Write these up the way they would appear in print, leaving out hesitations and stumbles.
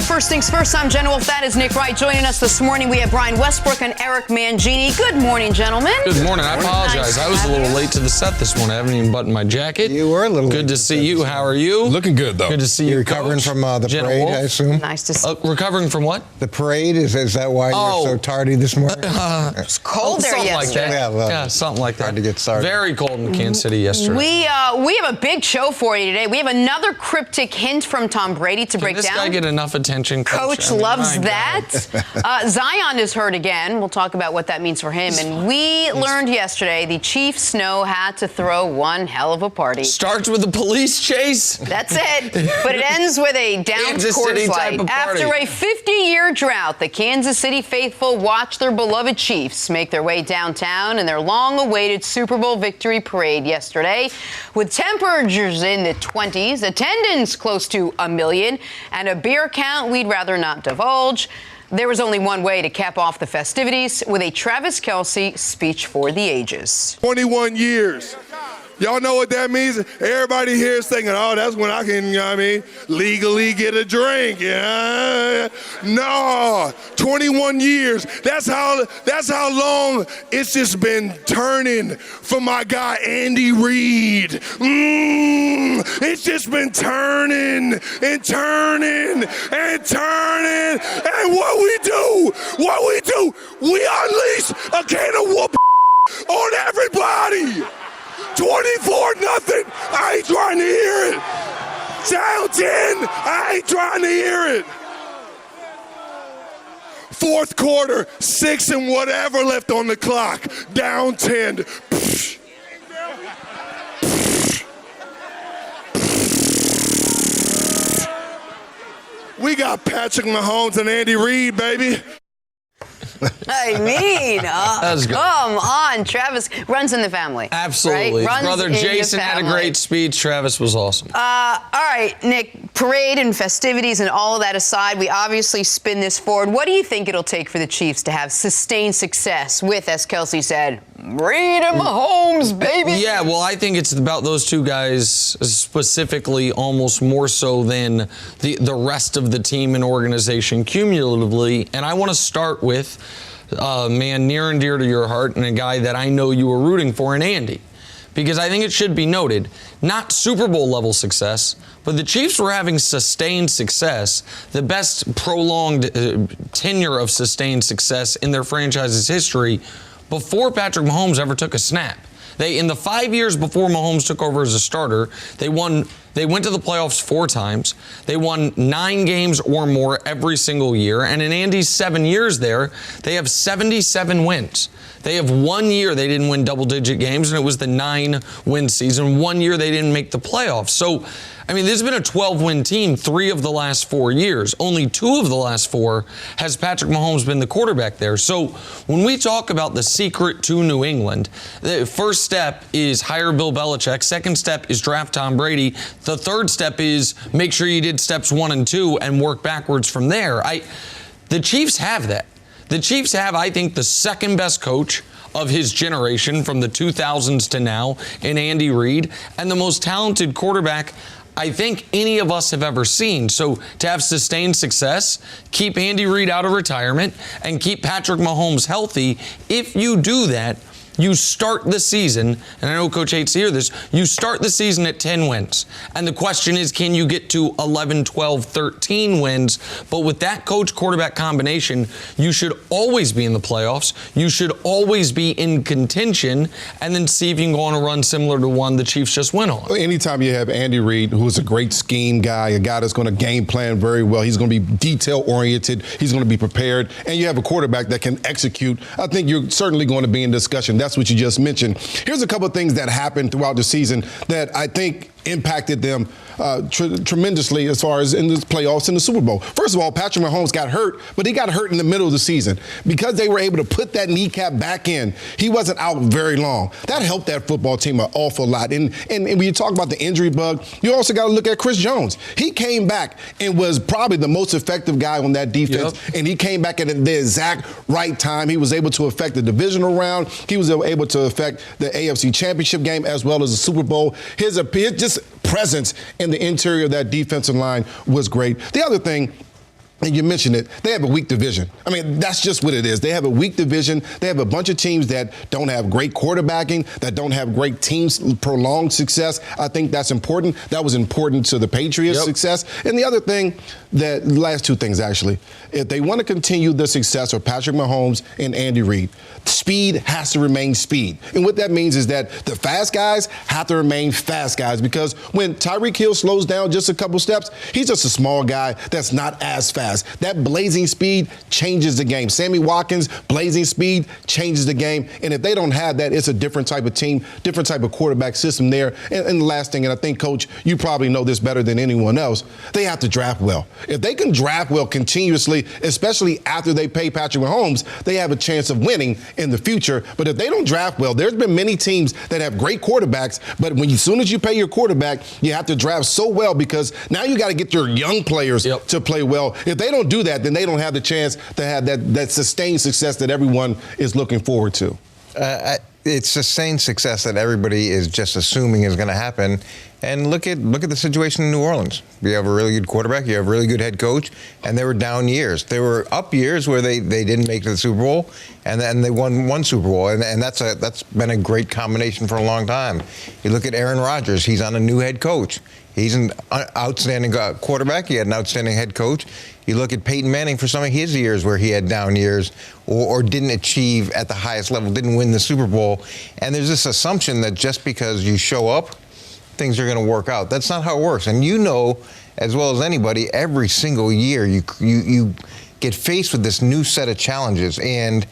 to First Things First. I'm Jenna Wolfe. That is Nick Wright. Joining us this morning, we have Brian Westbrook and Eric Mangini. Good morning, gentlemen. Good morning. I apologize. Nice I was a little late to the set this morning. I haven't even buttoned my jacket. You were a little good to see you. How are you? Looking good, though. Good to see you. You're recovering from the Jenna parade, Wolfe. I assume? Nice to see Recovering from what? The parade? Is that why you're so tardy this morning? It's cold there something yesterday. like that. Yeah, something like that. Hard to get started. Very cold in Kansas City yesterday. We have a big show for you today. We have another cryptic hint from Tom Brady to break Does down. this guy get enough attention, Coach I mean, loves my that. Zion is hurt again. We'll talk about what that means for him. And we learned yesterday the Chiefs know how to throw one hell of a party. Starts with a police chase. That's it. But it ends with a downed Kansas City Coors type Light. of party. After a 50-year drought, the Kansas City faithful watched their beloved Chiefs make their way downtown in their long-awaited Super Bowl victory parade yesterday. With temperatures in the 20s, attendance close to 1 million, and a beer count we'd rather not divulge, there was only one way to cap off the festivities with a Travis Kelce speech for the ages. 21 years. Y'all know what that means? Everybody here is thinking, oh, that's when I can, legally get a drink. Yeah. No, 21 years. That's how long it's just been turning for my guy Andy Reid. It's just been turning and turning and turning. And what we do, we unleash a can of whoop on everybody. 24-0. I ain't trying to hear it. Down 10. I ain't trying to hear it. Fourth quarter, 6 and whatever left on the clock. Down 10. We got Patrick Mahomes and Andy Reid, baby. I mean, That's good. come on. Travis runs in the family. Absolutely. Right? His brother Runs in the Jason had a family. great speech. Travis was awesome. All right, Nick, parade and festivities and all of that aside, we obviously spin this forward. What do you think it'll take for the Chiefs to have sustained success with, as Kelce said, Reid and Mahomes, baby? Yeah, well, I think it's about those two guys specifically almost more so than the rest of the team and organization cumulatively. And I want to start with a man near and dear to your heart and a guy that I know you were rooting for in Andy. Because I think it should be noted, not Super Bowl level success, but the Chiefs were having sustained success, the best prolonged tenure of sustained success in their franchise's history before Patrick Mahomes ever took a snap. In the 5 years before Mahomes took over as a starter, they went to the playoffs 4 times. They won 9 games or more every single year. And in Andy's 7 years there, they have 77 wins. They have 1 year they didn't win double-digit games, and it was the 9-win season. 1 year they didn't make the playoffs. So, I mean, this has been a 12-win team 3 of the last 4 years. Only 2 of the last 4 has Patrick Mahomes been the quarterback there. So when we talk about the secret to New England, the first step is hire Bill Belichick. Second step is draft Tom Brady. The third step is make sure you did steps 1 and 2 and work backwards from there. The Chiefs have that. The Chiefs have, I think, the second best coach of his generation from the 2000s to now in Andy Reid, and the most talented quarterback I think any of us have ever seen. So to have sustained success, keep Andy Reid out of retirement, and keep Patrick Mahomes healthy. If you do that, you start the season, and I know Coach hates to hear this, you start the season at 10 wins. And the question is, can you get to 11, 12, 13 wins? But with that coach-quarterback combination, you should always be in the playoffs. You should always be in contention, and then see if you can go on a run similar to one the Chiefs just went on. Anytime you have Andy Reid, who is a great scheme guy, a guy that's going to game plan very well, he's going to be detail-oriented, he's going to be prepared, and you have a quarterback that can execute, I think you're certainly going to be in discussion. That's what you just mentioned. Here's a couple of things that happened throughout the season that I think impacted them tremendously as far as in the playoffs and the Super Bowl. First of all, Patrick Mahomes got hurt, but he got hurt in the middle of the season. Because they were able to put that kneecap back in, he wasn't out very long. That helped that football team an awful lot. And when you talk about the injury bug, you also got to look at Chris Jones. He came back and was probably the most effective guy on that defense, and he came back at the exact right time. He was able to affect the divisional round. He was able to affect the AFC Championship game as well as the Super Bowl. His just presence in the interior of that defensive line was great. The other thing, and you mentioned it, they have a weak division. I mean, that's just what it is. They have a weak division. They have a bunch of teams that don't have great quarterbacking, that don't have great teams, prolonged success. I think that's important. That was important to the Patriots' success. And the other thing, the last two things, actually, if they want to continue the success of Patrick Mahomes and Andy Reid, speed has to remain speed. And what that means is that the fast guys have to remain fast guys, because when Tyreek Hill slows down just a couple steps, he's just a small guy that's not as fast. That blazing speed changes the game. Sammy Watkins, blazing speed changes the game. And if they don't have that, it's a different type of team, different type of quarterback system there. And the last thing, and I think, Coach, you probably know this better than anyone else, they have to draft well. If they can draft well continuously, especially after they pay Patrick Mahomes, they have a chance of winning in the future. But if they don't draft well, there's been many teams that have great quarterbacks, but as soon as you pay your quarterback, you have to draft so well, because now you got to get your young players to play well. If they don't do that, then they don't have the chance to have that sustained success that everyone is looking forward to. It's sustained success that everybody is just assuming is going to happen. And look at the situation in New Orleans. You have a really good quarterback, you have a really good head coach, and there were down years. There were up years where they didn't make it to the Super Bowl, and then they won one Super Bowl, and that's been a great combination for a long time. You look at Aaron Rodgers, he's on a new head coach. He's an outstanding quarterback. He had an outstanding head coach. You look at Peyton Manning for some of his years where he had down years or didn't achieve at the highest level, didn't win the Super Bowl. And there's this assumption that just because you show up, things are going to work out. That's not how it works. And you know, as well as anybody, every single year you get faced with this new set of challenges. And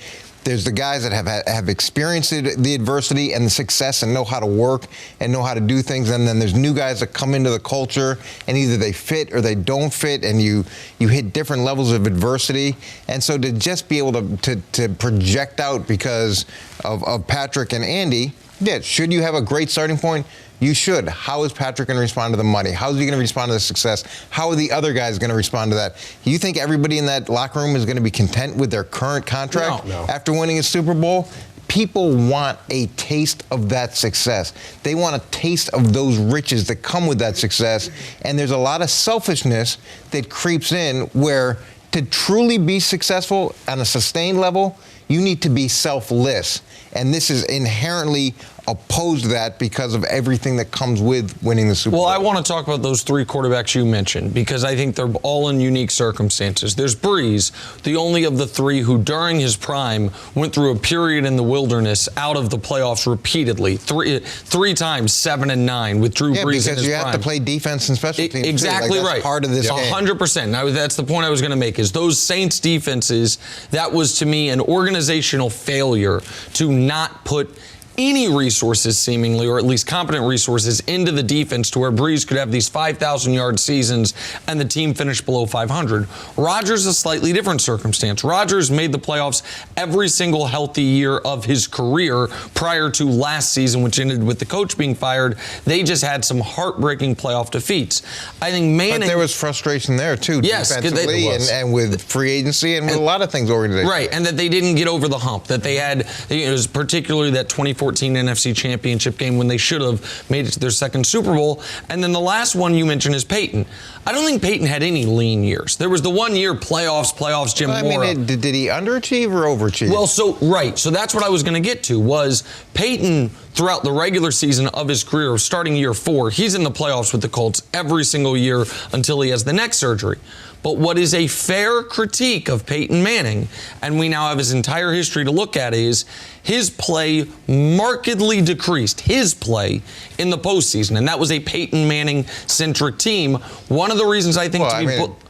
there's the guys that have experienced the adversity and the success and know how to work and know how to do things. And then there's new guys that come into the culture, and either they fit or they don't fit, and you hit different levels of adversity. And so to just be able to project out because of Patrick and Andy, should you have a great starting point? You should. How is Patrick going to respond to the money? How is he going to respond to the success? How are the other guys going to respond to that? You think everybody in that locker room is going to be content with their current contract after winning a Super Bowl? People want a taste of that success. They want a taste of those riches that come with that success. And there's a lot of selfishness that creeps in where to truly be successful on a sustained level, you need to be selfless. And this is inherently opposed to that because of everything that comes with winning the Super Bowl. Well, I want to talk about those three quarterbacks you mentioned, because I think they're all in unique circumstances. There's Breeze, the only of the three who during his prime went through a period in the wilderness out of the playoffs repeatedly, three times 7 and 9 with Drew Brees in his prime. Because you have to play defense and special teams. Exactly that's right. Part of this game. 100%. Now, that's the point I was going to make, is those Saints defenses, that was to me an organizational failure to not put any resources, seemingly, or at least competent resources, into the defense to where Breeze could have these 5,000-yard seasons and the team finished below 500. Rodgers, a slightly different circumstance. Rodgers made the playoffs every single healthy year of his career prior to last season, which ended with the coach being fired. They just had some heartbreaking playoff defeats. I think Manning... But there was frustration there, too, defensively and with free agency and with a lot of things organizationally. Right, and that they didn't get over the hump, that they had, it was particularly that 2014 NFC Championship game when they should have made it to their second Super Bowl. And then the last one you mentioned is Peyton. I don't think Peyton had any lean years. There was the 1 year playoffs, Jim Mora. I mean, did he underachieve or overachieve? Well, so that's what I was going to get to, was Peyton throughout the regular season of his career, starting year 4, he's in the playoffs with the Colts every single year until he has the neck surgery. But what is a fair critique of Peyton Manning, and we now have his entire history to look at, is his play markedly decreased, his play in the postseason. And that was a Peyton Manning-centric team. One of the reasons I think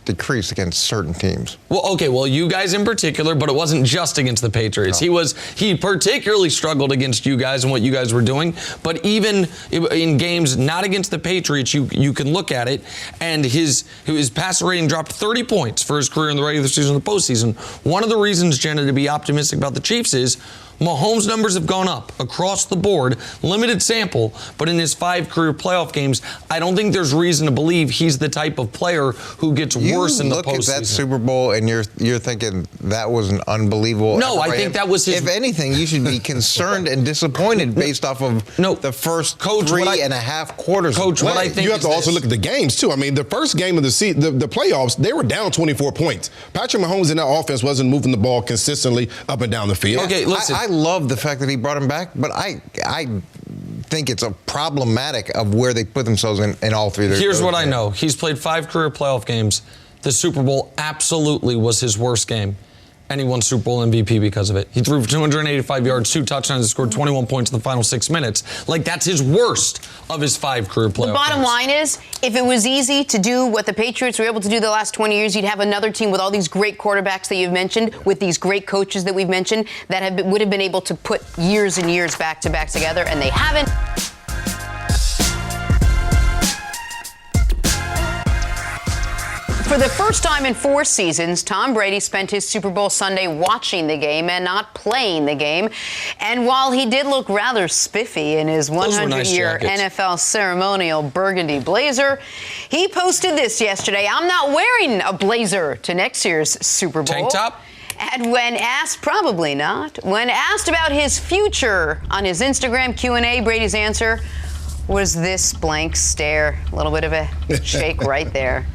decreased against certain teams. Well, okay, you guys in particular, but it wasn't just against the Patriots. No. He particularly struggled against you guys and what you guys were doing. But even in games not against the Patriots, you can look at it, and his passer rating dropped 30 points for his career in the regular season and the postseason. One of the reasons, Jenna, to be optimistic about the Chiefs is Mahomes' numbers have gone up across the board, limited sample, but in his 5 career playoff games, I don't think there's reason to believe he's the type of player who gets worse in the postseason. You look at that Super Bowl and you're thinking that was an unbelievable. No, I think that was his. If anything, you should be concerned and disappointed based off of the first three and a half quarters. Coach, what I think you have to also look at the games too. I mean, the first game of the playoffs, they were down 24 points. Patrick Mahomes in that offense wasn't moving the ball consistently up and down the field. Okay, listen. I love the fact that he brought him back, but I think it's a problematic of where they put themselves in all 3 of their Here's what I know. He's played 5 career playoff games. The Super Bowl absolutely was his worst game. And he won Super Bowl MVP because of it. He threw for 285 yards, 2 touchdowns, and scored 21 points in the final 6 minutes. Like, that's his worst of his 5 career playoff games. The bottom line is, if it was easy to do what the Patriots were able to do the last 20 years, you'd have another team with all these great quarterbacks that you've mentioned, with these great coaches that we've mentioned, that would have been able to put years and years back to back together, and they haven't. For the first time in 4 seasons, Tom Brady spent his Super Bowl Sunday watching the game and not playing the game. And while he did look rather spiffy in his 100-year NFL ceremonial burgundy blazer, he posted this yesterday: "I'm not wearing a blazer to next year's Super Bowl." Tank top? And when asked, probably not, when asked about his future on his Instagram Q&A, Brady's answer was this blank stare. A little bit of a shake right there.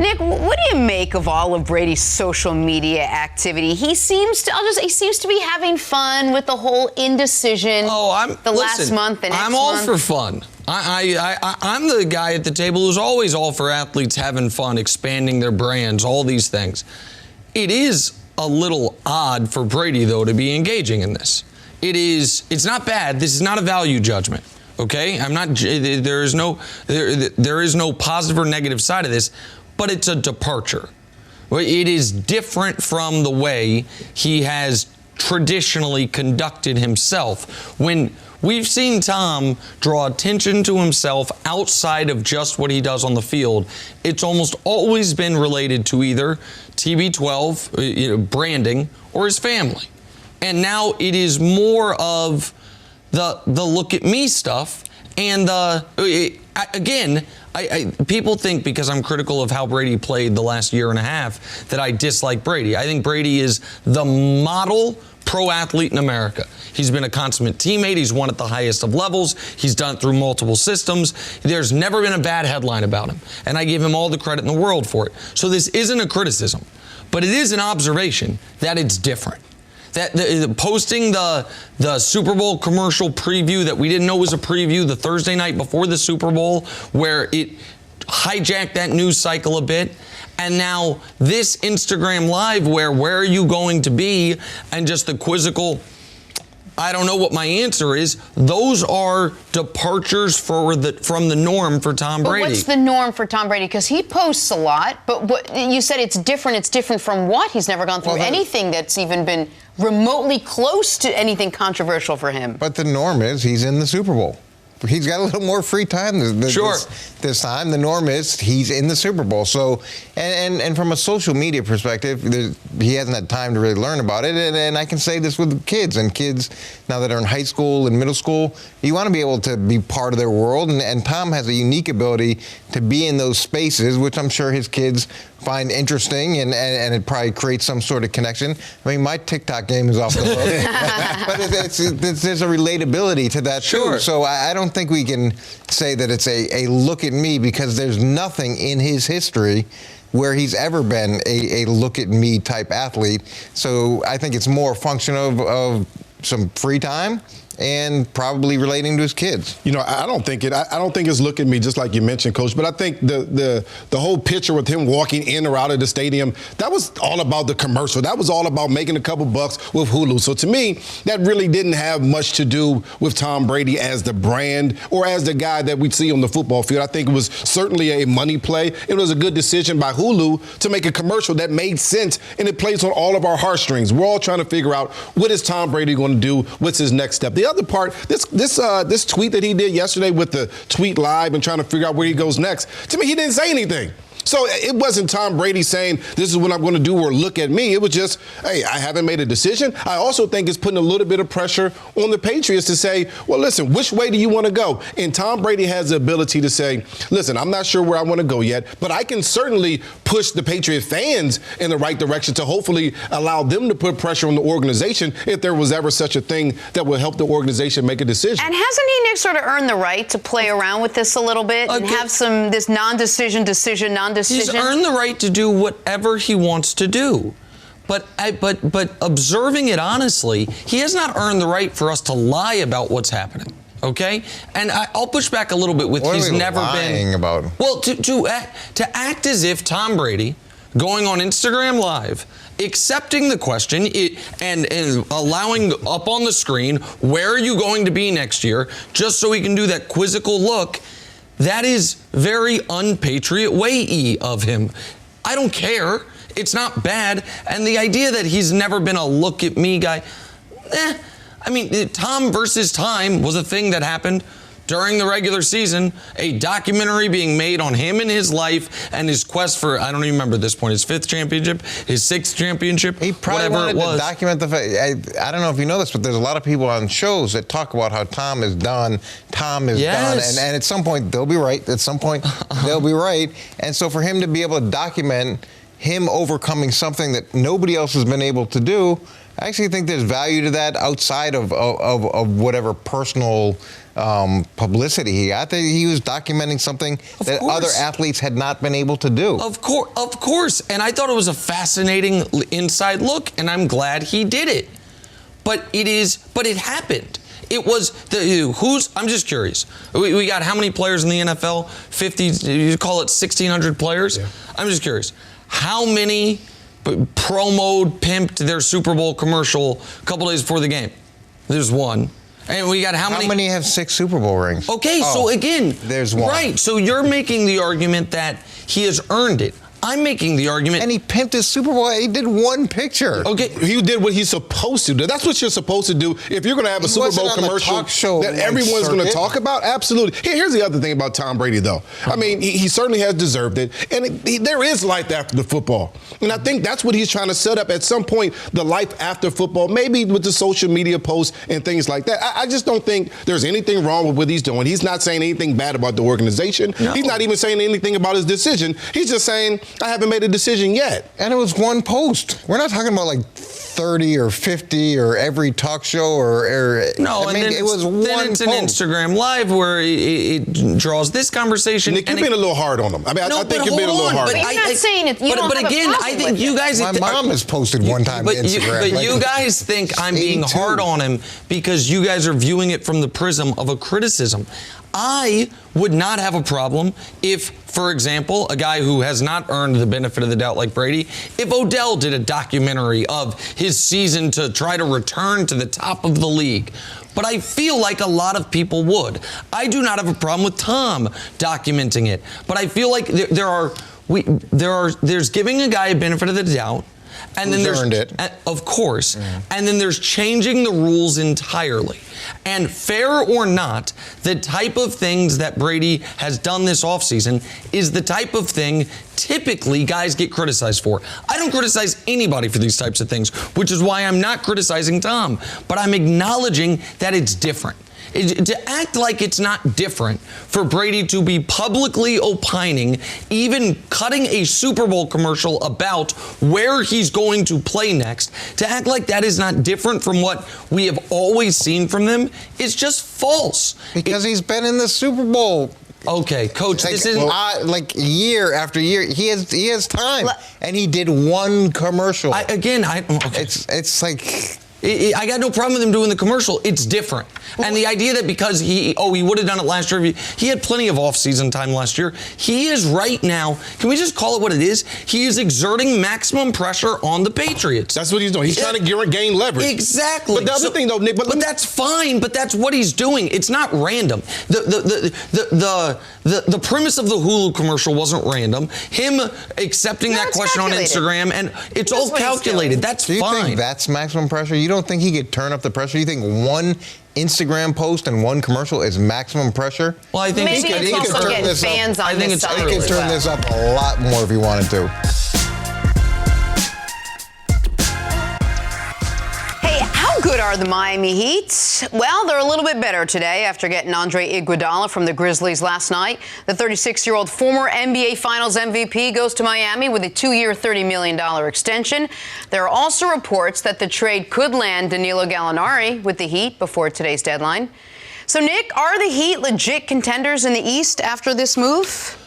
Nick, what do you make of all of Brady's social media activity? He seems to be having fun with the whole indecision last month and next month. I'm all for fun. I'm the guy at the table who's always all for athletes having fun, expanding their brands, all these things. It is a little odd for Brady, though, to be engaging in this. It's not bad. This is not a value judgment. Okay? There is no positive or negative side of this. But it's a departure. It is different from the way he has traditionally conducted himself. When we've seen Tom draw attention to himself outside of just what he does on the field, it's almost always been related to either TB12, branding, or his family. And now it is more of the look at me stuff. And people think because I'm critical of how Brady played the last year and a half that I dislike Brady. I think Brady is the model pro athlete in America. He's been a consummate teammate. He's won at the highest of levels. He's done it through multiple systems. There's never been a bad headline about him. And I give him all the credit in the world for it. So this isn't a criticism, but it is an observation that it's different. That posting the Super Bowl commercial preview that we didn't know was a preview the Thursday night before the Super Bowl, where it hijacked that news cycle a bit. And now this Instagram Live where are you going to be? And just the quizzical, I don't know what my answer is. Those are departures from the norm for Tom Brady. But what's the norm for Tom Brady? Because he posts a lot, but you said it's different. It's different from what? He's never gone through anything that's even been remotely close to anything controversial for him. But the norm is he's in the Super Bowl. He's got a little more free time this time. The norm is he's in the Super Bowl. So, and from a social media perspective, he hasn't had time to really learn about it. And I can say this with kids now that are in high school and middle school, you want to be able to be part of their world. And Tom has a unique ability to be in those spaces, which I'm sure his kids find interesting, and it probably creates some sort of connection. I mean, my TikTok game is off the hook. But there's a relatability to that, too. So I don't think we can say that it's a look at me, because there's nothing in his history where he's ever been a look at me type athlete. So I think it's more a function of some free time and probably relating to his kids. I don't think it's look at me, just like you mentioned, Coach. But I think the whole picture with him walking in or out of the stadium, that was all about the commercial. That was all about making a couple bucks with Hulu. So to me, that really didn't have much to do with Tom Brady as the brand or as the guy that we see on the football field. I think it was certainly a money play. It was a good decision by Hulu to make a commercial that made sense, and it plays on all of our heartstrings. We're all trying to figure out, what is Tom Brady going to do? What's his next step? The other part, this tweet that he did yesterday with the tweet live and trying to figure out where he goes next, to me, he didn't say anything. So it wasn't Tom Brady saying, this is what I'm going to do, or look at me. It was just, hey, I haven't made a decision. I also think it's putting a little bit of pressure on the Patriots to say, well, listen, which way do you want to go? And Tom Brady has the ability to say, listen, I'm not sure where I want to go yet, but I can certainly push the Patriot fans in the right direction to hopefully allow them to put pressure on the organization if there was ever such a thing that would help the organization make a decision. And hasn't he, Nick, sort of earned the right to play around with this a little bit and have this non-decision, non-decision? He's earned the right to do whatever he wants to do. But observing it honestly, he has not earned the right for us to lie about what's happening. Okay? And I'll push back a little bit with he's never been about. Well, to act as if Tom Brady going on Instagram Live, accepting the question and allowing up on the screen, where are you going to be next year, just so he can do that quizzical look. That is very un-Patriot way-y of him. I don't care. It's not bad. And the idea that he's never been a look-at-me guy, I mean, Tom versus time was a thing that happened during the regular season, a documentary being made on him and his life and his quest for, I don't even remember at this point, his 5th championship, his 6th championship, he probably whatever it was. To document the fact. I don't know if you know this, but there's a lot of people on shows that talk about how Tom is done, done, and at some point they'll be right. At some point they'll be right. And so for him to be able to document him overcoming something that nobody else has been able to do, I actually think there's value to that outside of whatever personal publicity he got. He was documenting something that other athletes had not been able to do. Of course. And I thought it was a fascinating inside look, and I'm glad he did it. But it happened. It was I'm just curious. We got how many players in the NFL? 50, you call it 1,600 players? Yeah. I'm just curious. How many promoed, pimped their Super Bowl commercial a couple days before the game? There's one. And we got how many? How many have 6 Super Bowl rings? Okay, so again, there's one. Right, so you're making the argument that he has earned it. I'm making the argument. And he pimped his Super Bowl. He did one picture. Okay, he did what he's supposed to do. That's what you're supposed to do. If you're going to have a Super Bowl commercial that everyone's going to talk about, absolutely. Here's the other thing about Tom Brady, though. I mean, he certainly has deserved it. And there is life after the football. And I think that's what he's trying to set up at some point, the life after football, maybe with the social media posts and things like that. I just don't think there's anything wrong with what he's doing. He's not saying anything bad about the organization. No. He's not even saying anything about his decision. He's just saying, I haven't made a decision yet. And it was one post. We're not talking about like 30 or 50 or every talk show or no, I mean, it was one post. Then it's an Instagram Live where it draws this conversation. Nick, you've been a little hard on him. I mean, I think you've been a little hard on him. But you're not saying it. But again, I think you guys. My mom has posted one time on Instagram. But you guys think I'm being hard on him because you guys are viewing it from the prism of a criticism. I would not have a problem if, for example, a guy who has not earned the benefit of the doubt like Brady, if Odell did a documentary of his season to try to return to the top of the league. But I feel like a lot of people would. I do not have a problem with Tom documenting it. But I feel like there's giving a guy a benefit of the doubt. And then there's, earned it. Of course. And then there's changing the rules entirely. And fair or not, the type of things that Brady has done this offseason is the type of thing typically guys get criticized for. I don't criticize anybody for these types of things, which is why I'm not criticizing Tom. But I'm acknowledging that it's different. To act like it's not different for Brady to be publicly opining, even cutting a Super Bowl commercial about where he's going to play next, to act like that is not different from what we have always seen from them is just false. Because he's been in the Super Bowl. Okay, Coach, this is like year after year. He has time, and he did one commercial. It's like. I got no problem with him doing the commercial. It's different. And the idea that because he would have done it last year, he had plenty of off-season time last year. He is right now, can we just call it what it is? He is exerting maximum pressure on the Patriots. That's what he's doing. He's trying to gain leverage. Exactly. But the other thing, though, Nick, but that's fine, but that's what he's doing. It's not random. The premise of the Hulu commercial wasn't random. Him accepting that question on Instagram, and it's all calculated. That's fine. Do you think that's maximum pressure? You don't think he could turn up the pressure? You think one Instagram post and one commercial is maximum pressure. Well, I think maybe it's also getting fans on this side. He could turn this up a lot more if he wanted to. How good are the Miami Heat? Well, they're a little bit better today after getting Andre Iguodala from the Grizzlies last night. The 36-year-old former NBA Finals MVP goes to Miami with a 2-year, $30 million extension. There are also reports that the trade could land Danilo Gallinari with the Heat before today's deadline. So, Nick, are the Heat legit contenders in the East after this move?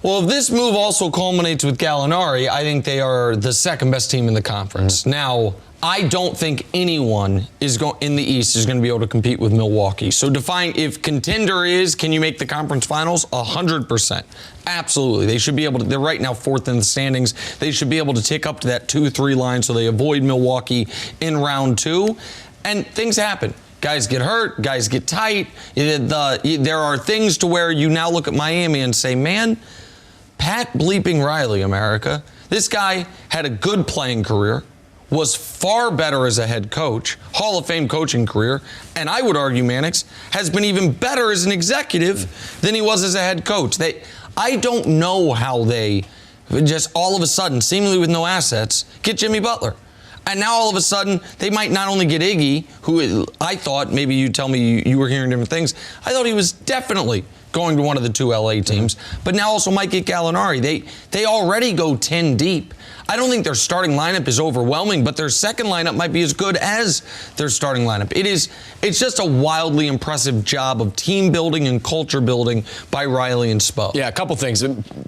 Well, if this move also culminates with Gallinari, I think they are the second best team in the conference. Now, I don't think anyone in the East is going to be able to compete with Milwaukee. So define if contender is, can you make the conference finals? 100%. Absolutely. They should be able to. They're right now fourth in the standings. They should be able to tick up to that 2-3 line so they avoid Milwaukee in round 2. And things happen. Guys get hurt. Guys get tight. There are things to where you now look at Miami and say, man, Pat bleeping Riley, America. This guy had a good playing career, was far better as a head coach, Hall of Fame coaching career, and I would argue Mannix has been even better as an executive than he was as a head coach. I don't know how they just all of a sudden, seemingly with no assets, get Jimmy Butler. And now all of a sudden, they might not only get Iggy, who I thought, maybe you tell me you were hearing different things, I thought he was definitely going to one of the 2 LA teams, but now also might get Gallinari. They already go 10 deep. I don't think their starting lineup is overwhelming, but their second lineup might be as good as their starting lineup. It's just a wildly impressive job of team building and culture building by Riley and Spo. Yeah, a couple things.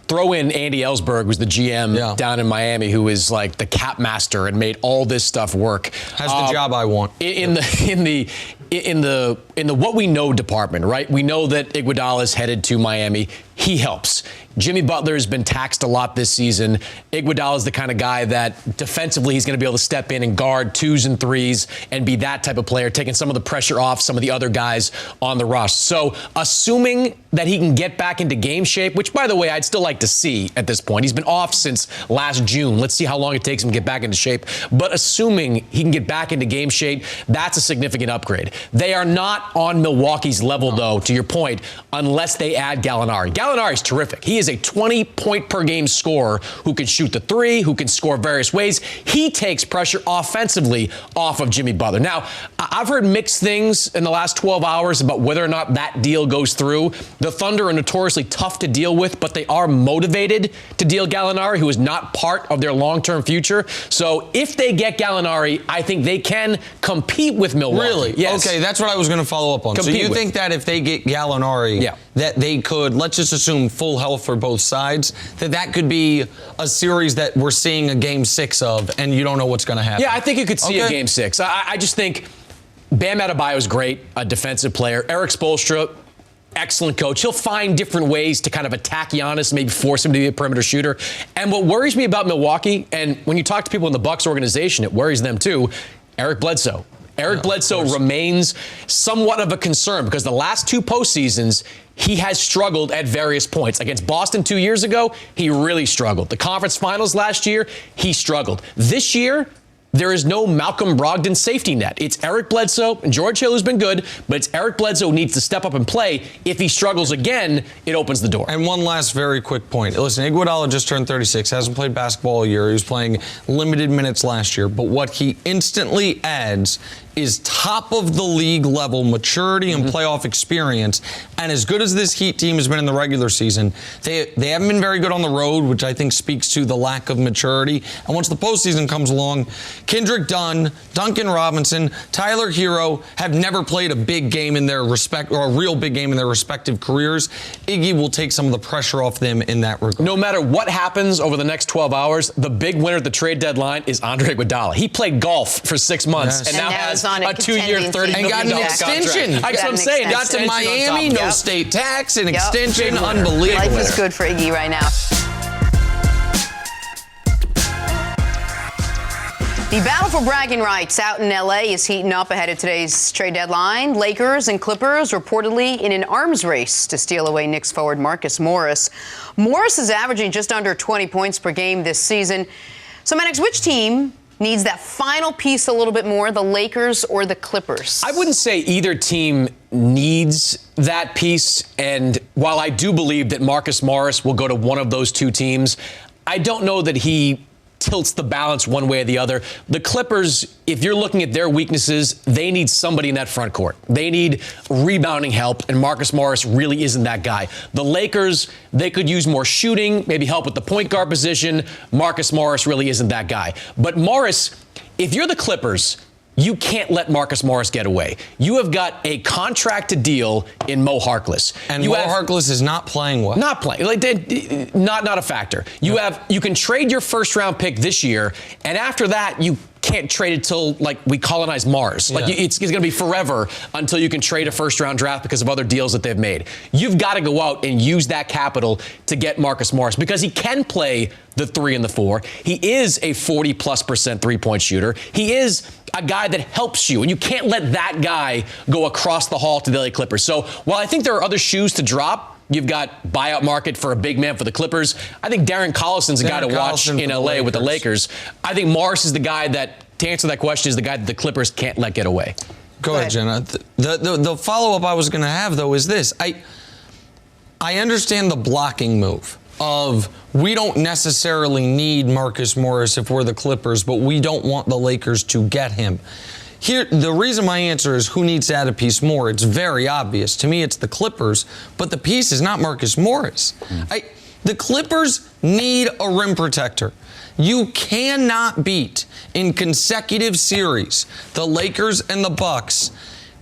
Throw in Andy Ellsberg, who's the GM down in Miami, who is like the cap master and made all this stuff work. Has the job I want. In the what we know department, right? We know that Iguodala is headed to Miami. He helps. Jimmy Butler has been taxed a lot this season. Iguodala is the kind of guy that defensively he's going to be able to step in and guard 2s and 3s and be that type of player, taking some of the pressure off some of the other guys on the roster. So assuming that he can get back into game shape, which, by the way, I'd still like to see at this point. He's been off since last June. Let's see how long it takes him to get back into shape. But assuming he can get back into game shape, that's a significant upgrade. They are not on Milwaukee's level, though, to your point, unless they add Gallinari. Gallinari's terrific. He is a 20-point-per-game scorer who can shoot the 3, who can score various ways. He takes pressure offensively off of Jimmy Butler. Now, I've heard mixed things in the last 12 hours about whether or not that deal goes through. The Thunder are notoriously tough to deal with, but they are motivated to deal Gallinari, who is not part of their long-term future. So if they get Gallinari, I think they can compete with Milwaukee. Really? Yes. Okay, that's what I was going to follow up on. So you think that if they get Gallinari, that they could, let's just assume full health for both sides, that could be a series that we're seeing a game 6 of, and you don't know what's going to happen? Yeah, I think you could see a game 6. I just think Bam Adebayo is great, a defensive player. Eric Spoelstra, excellent coach. He'll find different ways to kind of attack Giannis, maybe force him to be a perimeter shooter. And what worries me about Milwaukee, and when you talk to people in the Bucks organization, it worries them too, Eric Bledsoe. Eric Bledsoe remains somewhat of a concern because the last 2 postseasons, he has struggled at various points. Against Boston 2 years ago, he really struggled. The conference finals last year, he struggled. This year, there is no Malcolm Brogdon safety net. It's Eric Bledsoe and George Hill, who's been good, but it's Eric Bledsoe who needs to step up and play. If he struggles again, it opens the door. And one last very quick point. Listen, Iguodala just turned 36, hasn't played basketball all year. He was playing limited minutes last year. But what he instantly adds is top of the league level maturity and playoff experience. And as good as this Heat team has been in the regular season, they haven't been very good on the road, which I think speaks to the lack of maturity. And once the postseason comes along, Kendrick Dunn, Duncan Robinson, Tyler Hero have never played a big game in their or a real big game in their respective careers. Iggy will take some of the pressure off them in that regard. No matter what happens over the next 12 hours, the big winner at the trade deadline is Andre Iguodala. He played golf for 6 months and now has a 2-year, $30 million and got an extension. That's what I'm saying. Got to Miami, no state tax, an extension. Unbelievable. Life is good for Iggy right now. The battle for bragging rights out in L.A. is heating up ahead of today's trade deadline. Lakers and Clippers reportedly in an arms race to steal away Knicks forward Marcus Morris. Morris is averaging just under 20 points per game this season. So, Mannix, which team needs that final piece a little bit more, the Lakers or the Clippers? I wouldn't say either team needs that piece. And while I do believe that Marcus Morris will go to one of those two teams, I don't know that he tilts the balance one way or the other. The Clippers, if you're looking at their weaknesses, they need somebody in that front court. They need rebounding help, and Marcus Morris really isn't that guy. The Lakers, they could use more shooting, maybe help with the point guard position. Marcus Morris really isn't that guy. But Morris, if you're the Clippers, you can't let Marcus Morris get away. You have got a contracted deal in Mo Harkless. And Mo Harkless is not playing well. Not playing. Not a factor. You can trade your first round pick this year, and after that, you can't trade it till we colonize Mars. It's going to be forever until you can trade a first round draft because of other deals that they've made. You've got to go out and use that capital to get Marcus Morris because he can play the 3 and the 4. He is a 40+% 3-point shooter. He is a guy that helps you, and you can't let that guy go across the hall to the LA Clippers. So while I think there are other shoes to drop, you've got buyout market for a big man for the Clippers. I think Darren Collison's a guy to watch in LA with the Lakers. I think Morris is the guy that, to answer that question, is the guy that the Clippers can't let get away. Go ahead, Jenna. The follow-up I was going to have, though, is this. I understand the blocking move of we don't necessarily need Marcus Morris if we're the Clippers, but we don't want the Lakers to get him. Here, the reason my answer is who needs to add a piece more, it's very obvious. To me, it's the Clippers, but the piece is not Marcus Morris. The Clippers need a rim protector. You cannot beat in consecutive series the Lakers and the Bucks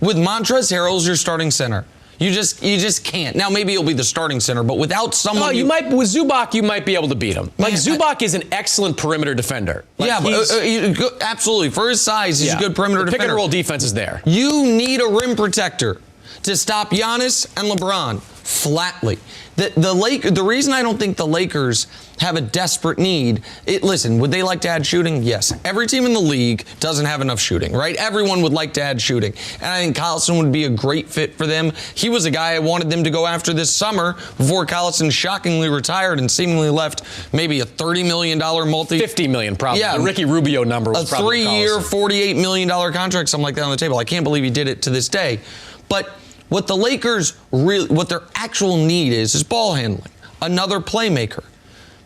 with Montrezl Harrell as your starting center. You just can't. Now, maybe he'll be the starting center, but without someone... with Zubac, you might be able to beat him. Zubac is an excellent perimeter defender. Absolutely. For his size, he's a good perimeter defender. Pick and roll defense is there. You need a rim protector to stop Giannis and LeBron flatly. The reason I don't think the Lakers have a desperate need, listen, would they like to add shooting? Yes. Every team in the league doesn't have enough shooting, right? Everyone would like to add shooting. And I think Collison would be a great fit for them. He was a guy I wanted them to go after this summer before Collison shockingly retired and seemingly left maybe a $30 million $50 million probably. Yeah. The Ricky Rubio number was probably a 3-year, $48 million contract, something like that on the table. I can't believe he did it to this day. But what the Lakers what their actual need is ball handling. Another playmaker.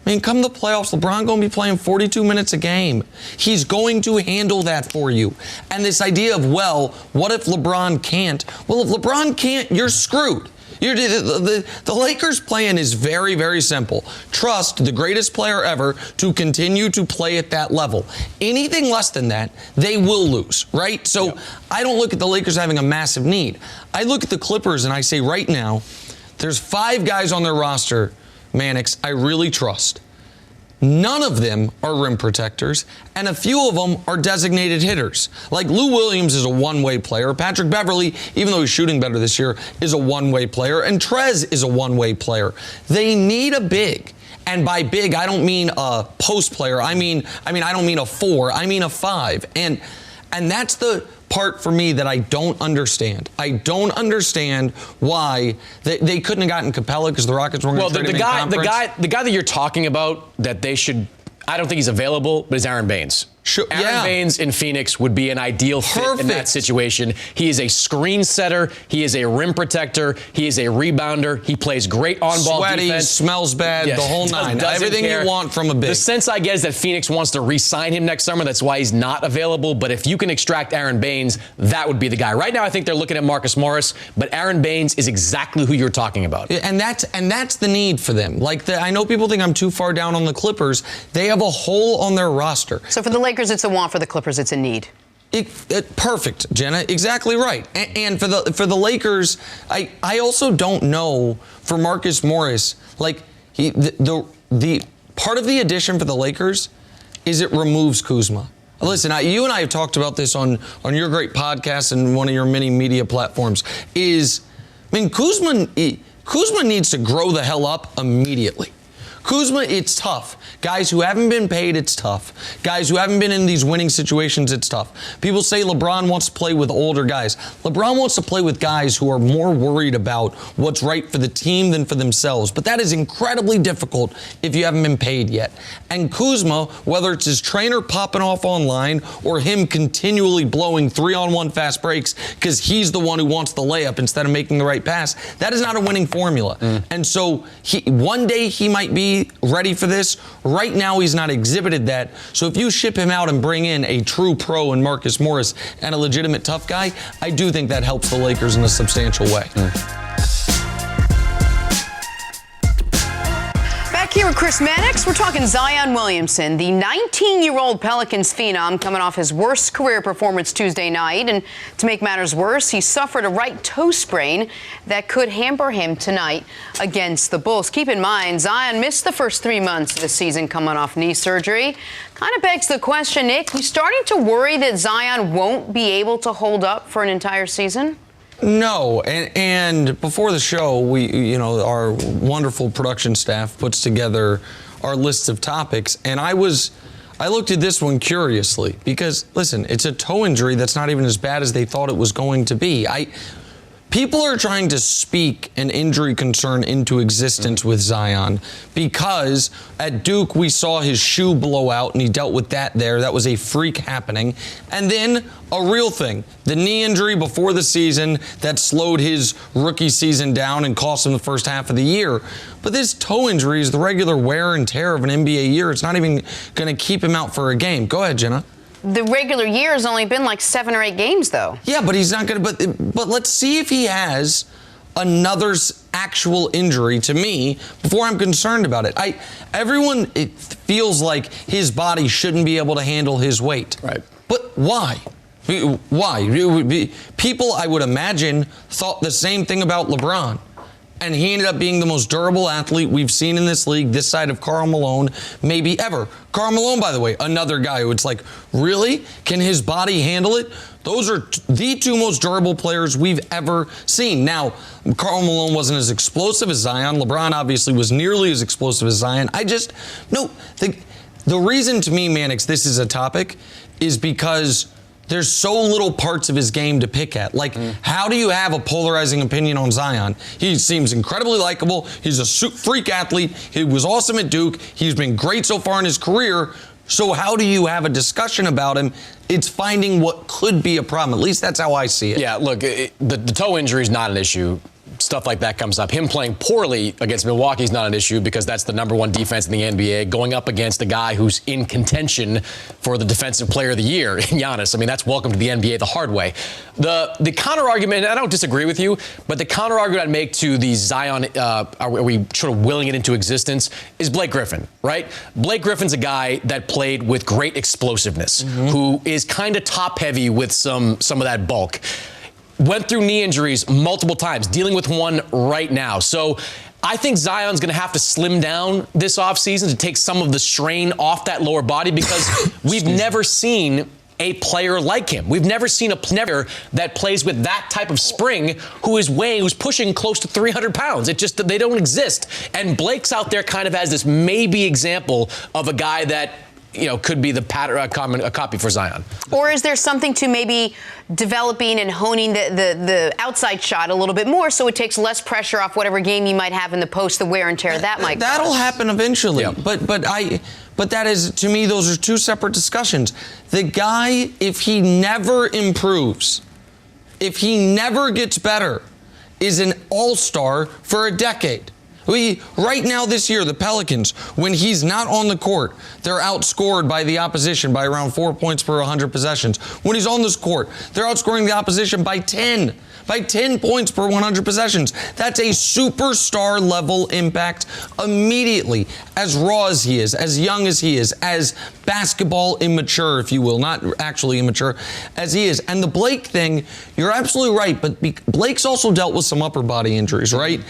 I mean, come the playoffs, LeBron going to be playing 42 minutes a game. He's going to handle that for you. And this idea of, what if LeBron can't? Well, if LeBron can't, you're screwed. The Lakers' plan is very, very simple. Trust the greatest player ever to continue to play at that level. Anything less than that, they will lose, right? So I don't look at the Lakers having a massive need. I look at the Clippers and I say right now, there's 5 guys on their roster, Mannix, I really trust. None of them are rim protectors, and a few of them are designated hitters. Like Lou Williams is a one-way player. Patrick Beverley, even though he's shooting better this year, is a one-way player. And Trez is a one-way player. They need a big. And by big, I don't mean a post player. I don't mean a 4. I mean a 5. And that's the part for me that I don't understand. I don't understand why they couldn't have gotten Capella because the Rockets weren't going to trade him in conference. The guy that you're talking about that they should, I don't think he's available, but is Aaron Baines. Sure, Aaron Baines in Phoenix would be an ideal fit in that situation. He is a screen setter. He is a rim protector. He is a rebounder. He plays great on-ball defense. Sweaty, smells bad, the whole nine. Everything you want from a big. The sense I get is that Phoenix wants to re-sign him next summer. That's why he's not available. But if you can extract Aaron Baines, that would be the guy. Right now, I think they're looking at Marcus Morris, but Aaron Baines is exactly who you're talking about. And that's the need for them. I know people think I'm too far down on the Clippers. They have a hole on their roster. So for the Lakers, it's a want. For the Clippers, it's a need. Perfect, Jenna. Exactly right. And for the Lakers, I also don't know for Marcus Morris. The part of the addition for the Lakers is it removes Kuzma. Listen, you and I have talked about this on your great podcast and one of your many media platforms. Kuzma needs to grow the hell up immediately. Kuzma, it's tough. Guys who haven't been paid, it's tough. Guys who haven't been in these winning situations, it's tough. People say LeBron wants to play with older guys. LeBron wants to play with guys who are more worried about what's right for the team than for themselves. But that is incredibly difficult if you haven't been paid yet. And Kuzma, whether it's his trainer popping off online or him continually blowing 3-on-1 fast breaks because he's the one who wants the layup instead of making the right pass, that is not a winning formula. And so one day he might be ready for this. Right now, he's not exhibited that. So if you ship him out and bring in a true pro in Marcus Morris and a legitimate tough guy, I do think that helps the Lakers in a substantial way. Back here with Chris Mannix, we're talking Zion Williamson, the 19-year-old Pelicans phenom coming off his worst career performance Tuesday night. And to make matters worse, he suffered a right toe sprain that could hamper him tonight against the Bulls. Keep in mind, Zion missed the first 3 months of the season coming off knee surgery. Kind of begs the question, Nick, you starting to worry that Zion won't be able to hold up for an entire season? No, and before the show, our wonderful production staff puts together our list of topics, and I looked at this one curiously because, listen, it's a toe injury that's not even as bad as they thought it was going to be. People are trying to speak an injury concern into existence with Zion because at Duke we saw his shoe blow out and he dealt with that there. That was a freak happening. And then a real thing, the knee injury before the season that slowed his rookie season down and cost him the first half of the year. But this toe injury is the regular wear and tear of an NBA year. It's not even going to keep him out for a game. Go ahead, Jenna. The regular year has only been like 7 or 8 games, though. Yeah, but he's not going to. But let's see if he has another actual injury to me before I'm concerned about it. Everyone, it feels like his body shouldn't be able to handle his weight. Right. But why? Why? People, I would imagine, thought the same thing about LeBron. And he ended up being the most durable athlete we've seen in this league, this side of Karl Malone, maybe ever. Karl Malone, by the way, another guy who it's like, really? Can his body handle it? Those are the two most durable players we've ever seen. Now, Karl Malone wasn't as explosive as Zion. LeBron obviously was nearly as explosive as Zion. The reason to me, Mannix, this is a topic is because there's so little parts of his game to pick at. Like, how do you have a polarizing opinion on Zion? He seems incredibly likable. He's a freak athlete. He was awesome at Duke. He's been great so far in his career. So how do you have a discussion about him? It's finding what could be a problem. At least that's how I see it. Yeah, look, the toe injury is not an issue. Stuff like that comes up. Him playing poorly against Milwaukee is not an issue because that's the number 1 defense in the NBA. Going up against a guy who's in contention for the Defensive Player of the Year, Giannis. I mean, that's welcome to the NBA the hard way. The counter argument, I don't disagree with you, but the counter argument I'd make to the Zion, are we sort of willing it into existence, is Blake Griffin, right? Blake Griffin's a guy that played with great explosiveness, who is kind of top heavy with some of that bulk. Went through knee injuries multiple times, dealing with one right now. So I think Zion's going to have to slim down this offseason to take some of the strain off that lower body because we've never seen a player like him. We've never seen a player that plays with that type of spring who's pushing close to 300 pounds. They don't exist. And Blake's out there kind of as this maybe example of a guy that could be the pattern, a copy for Zion. Or is there something to maybe developing and honing the outside shot a little bit more so it takes less pressure off whatever game you might have in the post, the wear and tear that might cause? That'll happen eventually. Yeah. But that is, to me, those are two separate discussions. The guy, if he never improves, if he never gets better, is an all-star for a decade. Right now this year, the Pelicans, when he's not on the court, they're outscored by the opposition by around 4 points per 100 possessions. When he's on this court, they're outscoring the opposition by 10 points per 100 possessions. That's a superstar level impact immediately. As raw as he is, as young as he is, as basketball immature, if you will, not actually immature, as he is. And the Blake thing, you're absolutely right, but Blake's also dealt with some upper body injuries, right?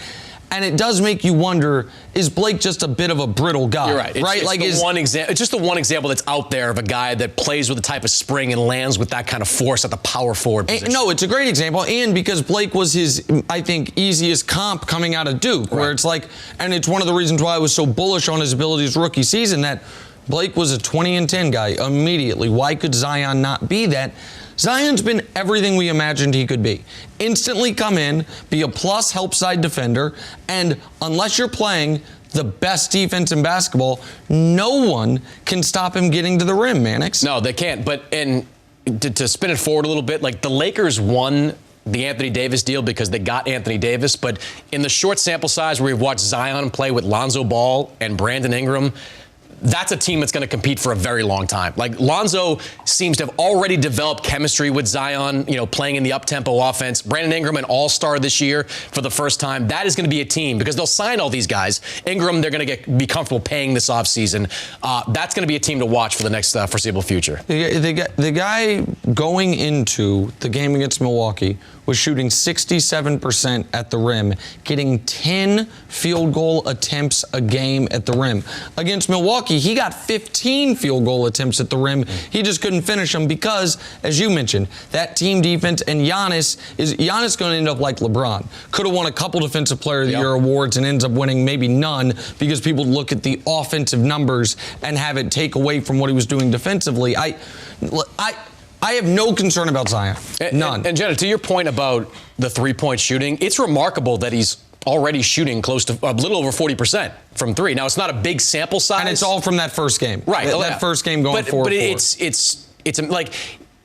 And it does make you wonder, is Blake just a bit of a brittle guy? You're right. It's just the one example that's out there of a guy that plays with a type of spring and lands with that kind of force at the power forward position. No, it's a great example. And because Blake was his, I think, easiest comp coming out of Duke, where it's like, and it's one of the reasons why I was so bullish on his abilities rookie season, that Blake was a 20-10 guy immediately. Why could Zion not be that? Zion's been everything we imagined he could be. Instantly come in, be a plus help side defender, and unless you're playing the best defense in basketball, no one can stop him getting to the rim, Mannix. No, they can't. But to spin it forward a little bit, like the Lakers won the Anthony Davis deal because they got Anthony Davis, but in the short sample size where we've watched Zion play with Lonzo Ball and Brandon Ingram, that's a team that's going to compete for a very long time. Like, Lonzo seems to have already developed chemistry with Zion, playing in the up-tempo offense. Brandon Ingram, an all-star this year for the first time. That is going to be a team because they'll sign all these guys. Ingram, they're going to be comfortable paying this offseason. That's going to be a team to watch for the next foreseeable future. The guy going into the game against Milwaukee was shooting 67% at the rim, getting 10 field goal attempts a game at the rim. Against Milwaukee, he got 15 field goal attempts at the rim. He just couldn't finish them because, as you mentioned, that team defense, and Giannis going to end up like LeBron. Could have won a couple Defensive Player of the Year awards and ends up winning maybe none because people look at the offensive numbers and have it take away from what he was doing defensively. I have no concern about Zion. None. And Jenna, to your point about the three-point shooting, it's remarkable that he's already shooting close to a little over 40% from three. Now, it's not a big sample size. And it's all from that first game. Right. That first game going forward. But it's like,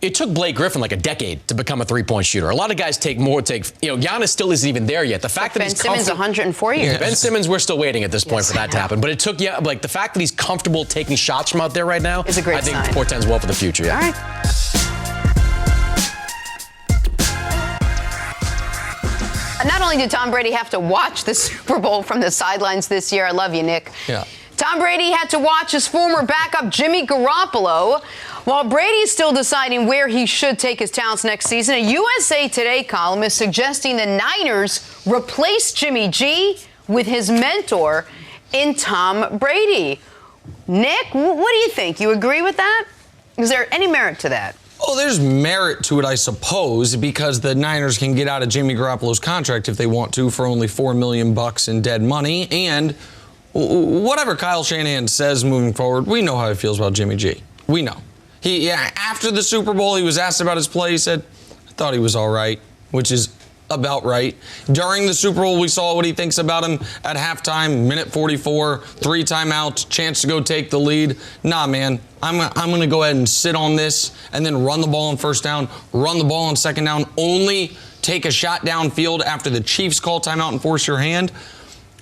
it took Blake Griffin like a decade to become a three-point shooter. A lot of guys Giannis still isn't even there yet. The fact that Ben Simmons 104 years. Ben Simmons, we're still waiting at this point for that to happen. But it took, the fact that he's comfortable taking shots from out there right now, is a great sign. I think sign. portends well for the future. Yeah. All right. Not only did Tom Brady have to watch the Super Bowl from the sidelines this year, I love you, Nick. Yeah. Tom Brady had to watch his former backup Jimmy Garoppolo. While Brady's still deciding where he should take his talents next season, a USA Today column is suggesting the Niners replace Jimmy G with his mentor in Tom Brady. Nick, what do you think? You agree with that? Is there any merit to that? Oh, there's merit to it, I suppose, because the Niners can get out of Jimmy Garoppolo's contract if they want to for only $4 million in dead money. And whatever Kyle Shanahan says moving forward, we know how he feels about Jimmy G. We know. After the Super Bowl, he was asked about his play. He said, I thought he was all right, which is about right. During the Super Bowl, we saw what he thinks about him at halftime, minute 44, 3 timeouts, chance to go take the lead. Nah, man, I'm going to go ahead and sit on this and then run the ball on first down, run the ball on second down, only take a shot downfield after the Chiefs call timeout and force your hand.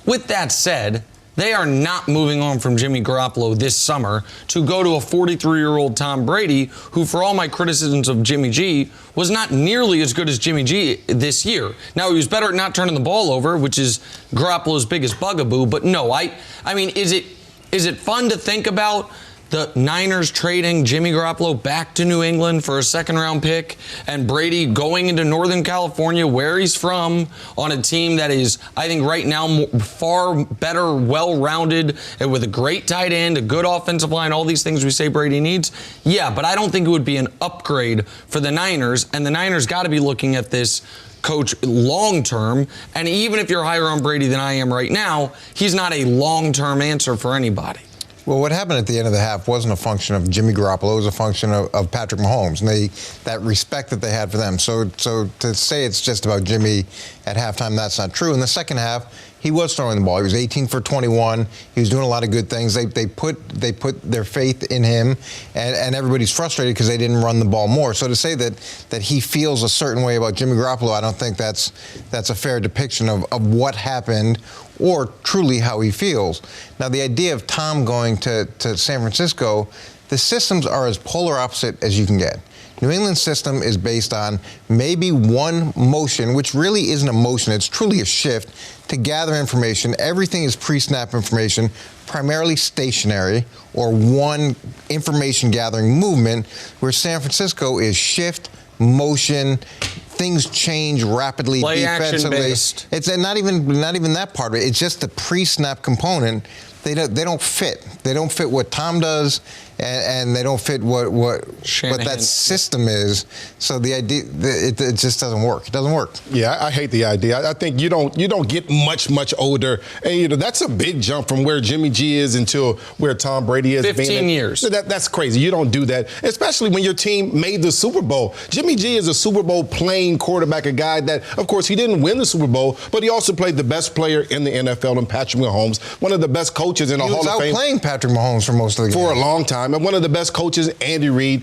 With that said, they are not moving on from Jimmy Garoppolo this summer to go to a 43-year-old Tom Brady, who, for all my criticisms of Jimmy G, was not nearly as good as Jimmy G this year. Now, he was better at not turning the ball over, which is Garoppolo's biggest bugaboo. But no, I mean, is it fun to think about the Niners trading Jimmy Garoppolo back to New England for a second-round pick and Brady going into Northern California, where he's from, on a team that is, I think, right now far better, well-rounded, and with a great tight end, a good offensive line, all these things we say Brady needs? Yeah, but I don't think it would be an upgrade for the Niners, and the Niners got to be looking at this coach long-term, and even if you're higher on Brady than I am right now, he's not a long-term answer for anybody. Well, what happened at the end of the half wasn't a function of Jimmy Garoppolo. It was a function of Patrick Mahomes and that respect that they had for them. So to say it's just about Jimmy at halftime, that's not true. In the second half, he was throwing the ball. He was 18 for 21. He was doing a lot of good things. They put their faith in him, and everybody's frustrated because they didn't run the ball more. So to say that he feels a certain way about Jimmy Garoppolo, I don't think that's a fair depiction of what happened or truly how he feels. Now, the idea of Tom going to San Francisco, the systems are as polar opposite as you can get. New England's system is based on maybe one motion, which really isn't a motion, it's truly a shift, to gather information. Everything is pre-snap information, primarily stationary, or one information gathering movement, where San Francisco is shift, motion, things change rapidly Play defensively. action-based. It's not even that part of it. It's just the pre-snap component. They don't fit. They don't fit what Tom does, and they don't fit what that system is. So the idea, it just doesn't work. It doesn't work. Yeah, I hate the idea. I think you don't get much older, and that's a big jump from where Jimmy G is until where Tom Brady is. 15 years. That's crazy. You don't do that, especially when your team made the Super Bowl. Jimmy G is a Super Bowl playing quarterback, a guy that, of course, he didn't win the Super Bowl, but he also played the best player in the NFL, and Patrick Mahomes, one of the best coaches in the Hall of Fame. He was outplaying Patrick Mahomes for most of the game. For a long time. And one of the best coaches, Andy Reid,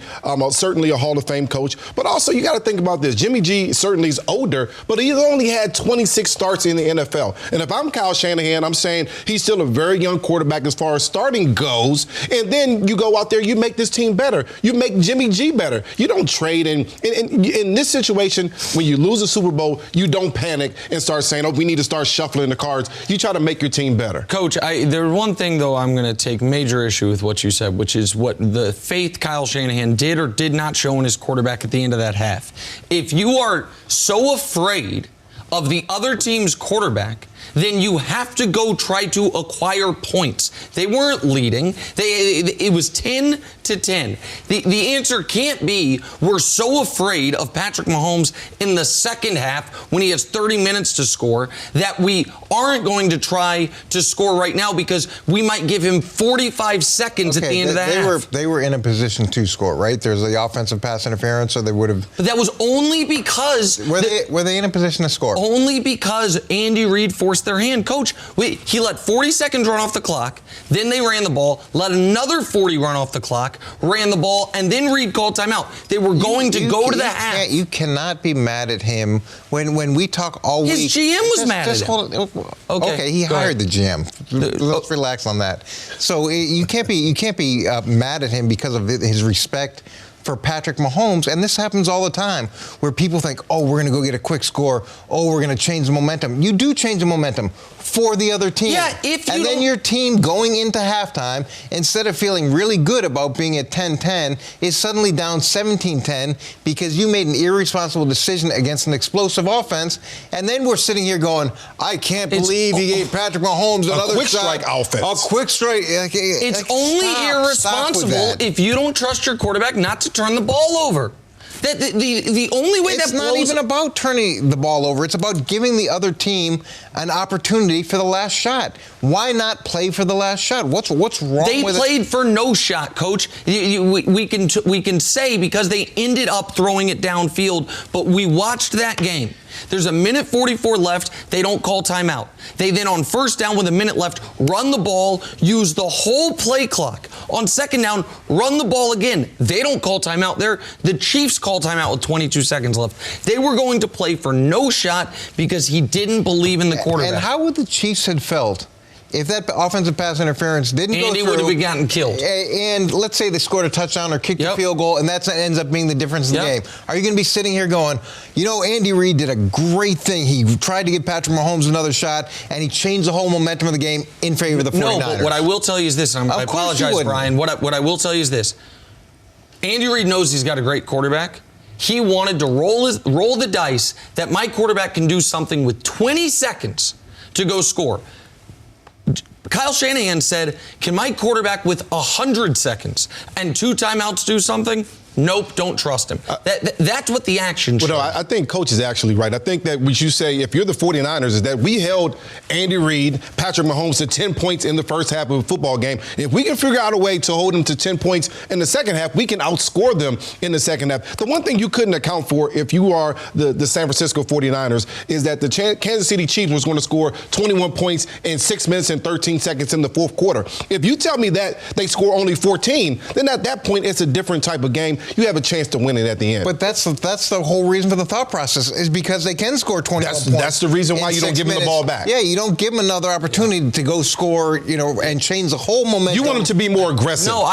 certainly a Hall of Fame coach. But also, you got to think about this. Jimmy G certainly is older, but he's only had 26 starts in the NFL. And if I'm Kyle Shanahan, I'm saying he's still a very young quarterback as far as starting goes. And then you go out there, you make this team better. You make Jimmy G better. You don't trade. And in this situation, when you lose a Super Bowl, you don't panic and start saying, oh, we need to start shuffling the cards. You try to make your team better. Coach, there's one thing, though, I'm going to take major issue with what you said, which is what the faith Kyle Shanahan did or did not show in his quarterback at the end of that half. If you are so afraid of the other team's quarterback, then you have to go try to acquire points. They weren't leading. It was 10-10. The answer can't be we're so afraid of Patrick Mahomes in the second half when he has 30 minutes to score that we aren't going to try to score right now because we might give him 45 seconds at the end of the half. They were in a position to score, right? There's the offensive pass interference, so they would have. But that was only because were they in a position to score? Only because Andy Reid forced their hand. Coach, he let 40 seconds run off the clock, then they ran the ball, let another 40 run off the clock, ran the ball, and then Reid called timeout. They were going to go to the half. You cannot be mad at him when we talk all week. His GM was mad at him. Okay, he hired the GM. Let's relax on that. So you can't be mad at him because of his respect for Patrick Mahomes, and this happens all the time where people think, oh, we're going to go get a quick score. Oh, we're going to change the momentum. You do change the momentum for the other team. Yeah, and then your team going into halftime, instead of feeling really good about being at 10-10, is suddenly down 17-10 because you made an irresponsible decision against an explosive offense, and then we're sitting here going, I can't believe he gave Patrick Mahomes another quick strike offense. A quick strike. It's only irresponsible if you don't trust your quarterback not to turn the ball over. The only way it's not even about turning the ball over. It's about giving the other team an opportunity for the last shot. Why not play for the last shot? What's wrong with it? They played for no shot, Coach. We can say because they ended up throwing it downfield, but we watched that game. There's a minute 44 left. They don't call timeout. They then, on first down with a minute left, run the ball, use the whole play clock. On second down, run the ball again. They don't call timeout there. The Chiefs call timeout with 22 seconds left. They were going to play for no shot because he didn't believe in the quarterback. And how would the Chiefs have felt if that offensive pass interference didn't go through? Andy would have gotten killed. And let's say they scored a touchdown or kicked a field goal, and that ends up being the difference in the game. Are you going to be sitting here going, you know, Andy Reid did a great thing. He tried to give Patrick Mahomes another shot, and he changed the whole momentum of the game in favor of the 49ers. No, but what I will tell you is this, and I apologize, Brian. What I will tell you is this. Andy Reid knows he's got a great quarterback. He wanted to roll the dice that my quarterback can do something with 20 seconds to go score. Kyle Shanahan said, can my quarterback with 100 seconds and 2 timeouts do something? Nope, don't trust him. That's what the action showed. Well, no, I think Coach is actually right. I think that what you say, if you're the 49ers, is that we held Andy Reid, Patrick Mahomes to 10 points in the first half of a football game. If we can figure out a way to hold them to 10 points in the second half, we can outscore them in the second half. The one thing you couldn't account for if you are the San Francisco 49ers is that the Kansas City Chiefs was going to score 21 points in 6 minutes and 13 seconds in the fourth quarter. If you tell me that they score only 14, then at that point it's a different type of game. You have a chance to win it at the end. But that's the whole reason for the thought process is because they can score 21 points. That's the reason why you don't give them the ball back. Yeah, you don't give them another opportunity to go score, and change the whole momentum. You want them to be more aggressive. No,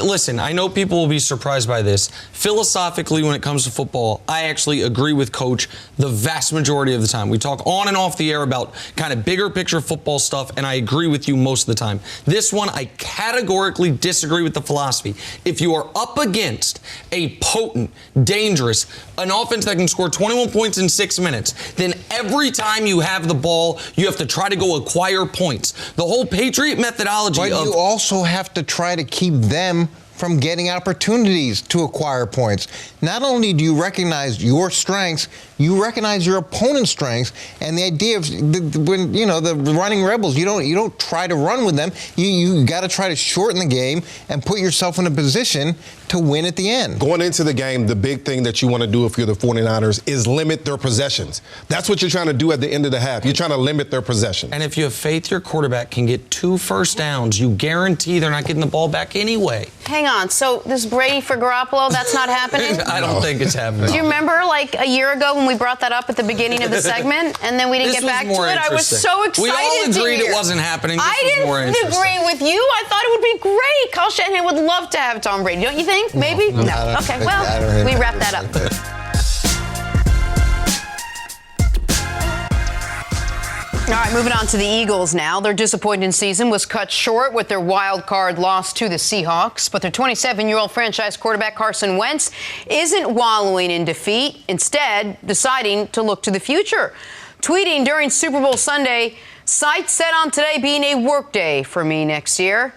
listen, I know people will be surprised by this. Philosophically, when it comes to football, I actually agree with Coach the vast majority of the time. We talk on and off the air about kind of bigger picture football stuff, and I agree with you most of the time. This one, I categorically disagree with the philosophy. If you are up against a potent, dangerous, an offense that can score 21 points in 6 minutes, then every time you have the ball, you have to try to go acquire points. The whole Patriot methodology But you also have to try to keep them from getting opportunities to acquire points. Not only do you recognize your strengths, you recognize your opponent's strengths, and the idea of when the running rebels, you don't try to run with them. You got to try to shorten the game and put yourself in a position to win at the end. Going into the game, the big thing that you want to do if you're the 49ers is limit their possessions. That's what you're trying to do at the end of the half. You're trying to limit their possessions. And if you have faith your quarterback can get 2 first downs, you guarantee they're not getting the ball back anyway. Hang on. So this Brady for Garoppolo, that's not happening? I don't think it's happening. Do you remember like a year ago when we brought that up at the beginning of the segment and then we didn't get back to it? I was so excited We all to agreed hear. It wasn't happening. This I was didn't more interesting. agree with you. I thought it would be great. Kyle Shanahan would love to have Tom Brady. Don't you think? Maybe? No. Okay, well, we wrapped that up. All right, moving on to the Eagles now. Their disappointing season was cut short with their wild card loss to the Seahawks. But their 27-year-old franchise quarterback Carson Wentz isn't wallowing in defeat, instead deciding to look to the future. Tweeting during Super Bowl Sunday, "Sights set on today being a work day for me next year."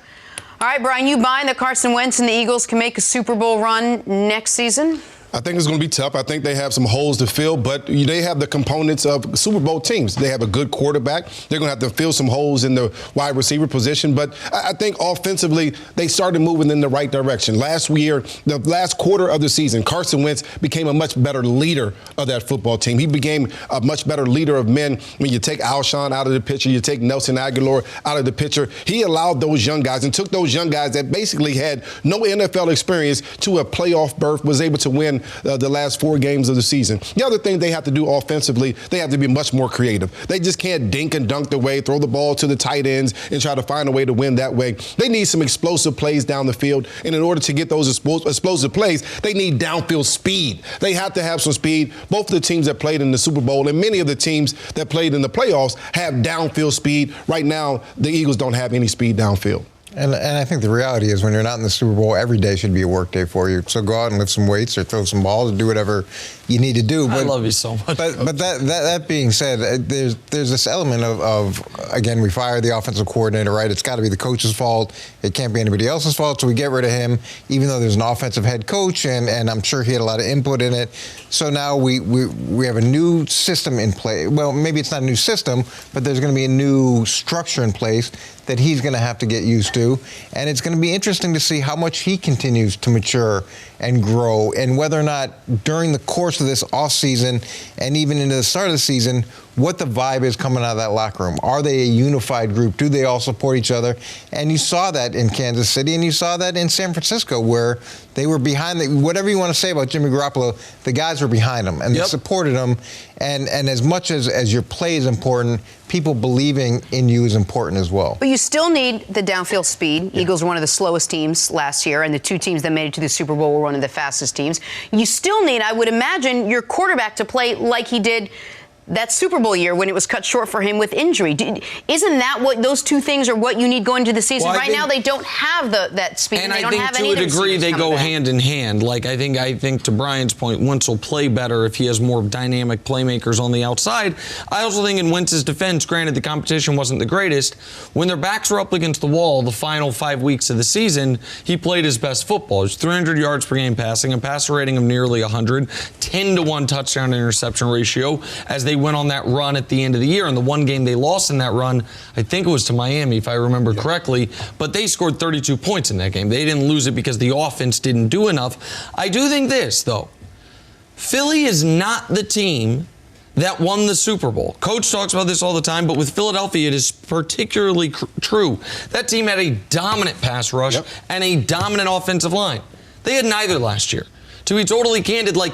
All right, Brian, you buying that Carson Wentz and the Eagles can make a Super Bowl run next season? I think it's going to be tough. I think they have some holes to fill, but they have the components of Super Bowl teams. They have a good quarterback. They're going to have to fill some holes in the wide receiver position, but I think offensively they started moving in the right direction. Last year, the last quarter of the season, Carson Wentz became a much better leader of that football team. He became a much better leader of men. When you take Alshon out of the picture, you take Nelson Aguilar out of the picture, he allowed those young guys and took those young guys that basically had no NFL experience to a playoff berth, was able to win the last 4 games of the season. The other thing they have to do offensively, they have to be much more creative. They just can't dink and dunk their way, throw the ball to the tight ends and try to find a way to win that way. They need some explosive plays down the field, and in order to get those explosive plays, they need downfield speed. They have to have some speed. Both of the teams that played in the Super Bowl and many of the teams that played in the playoffs have downfield speed. Right now, the Eagles don't have any speed downfield. And I think the reality is when you're not in the Super Bowl, every day should be a work day for you. So go out and lift some weights or throw some balls or do whatever you need to do. But, I love you so much. But that being said, there's this element of again, we fire the offensive coordinator, right? It's got to be the coach's fault. It can't be anybody else's fault. So we get rid of him, even though there's an offensive head coach, and I'm sure he had a lot of input in it. So now we have a new system in play. Well, maybe it's not a new system, but there's going to be a new structure in place that he's going to have to get used to. And it's going to be interesting to see how much he continues to mature and grow, and whether or not during the course of this offseason and even into the start of the season, what the vibe is coming out of that locker room. Are they a unified group? Do they all support each other? And you saw that in Kansas City, and you saw that in San Francisco, where they were behind. Whatever you want to say about Jimmy Garoppolo, the guys were behind him, and they supported him. And as much as your play is important, people believing in you is important as well. But you still need the downfield speed. Eagles were one of the slowest teams last year, and the 2 teams that made it to the Super Bowl were one of the fastest teams. You still need, I would imagine, your quarterback to play like he did that Super Bowl year when it was cut short for him with injury. Isn't that what those 2 things are what you need going into the season? Well, right now they don't have that speed. And they I don't have think any to a degree they go back. hand in hand. Like I think to Brian's point, Wentz will play better if he has more dynamic playmakers on the outside. I also think in Wentz's defense, granted the competition wasn't the greatest, when their backs were up against the wall the final 5 weeks of the season, he played his best football. It was 300 yards per game passing, a passer rating of nearly 100, 10-to-1 touchdown to interception ratio as they went on that run at the end of the year. And the one game they lost in that run, I think it was to Miami, if I remember correctly, but they scored 32 points in that game. They didn't lose it because the offense didn't do enough. I do think this, though. Philly is not the team that won the Super Bowl. Coach talks about this all the time, but with Philadelphia, it is particularly true. That team had a dominant pass rush and a dominant offensive line. They had neither last year. To be totally candid, like,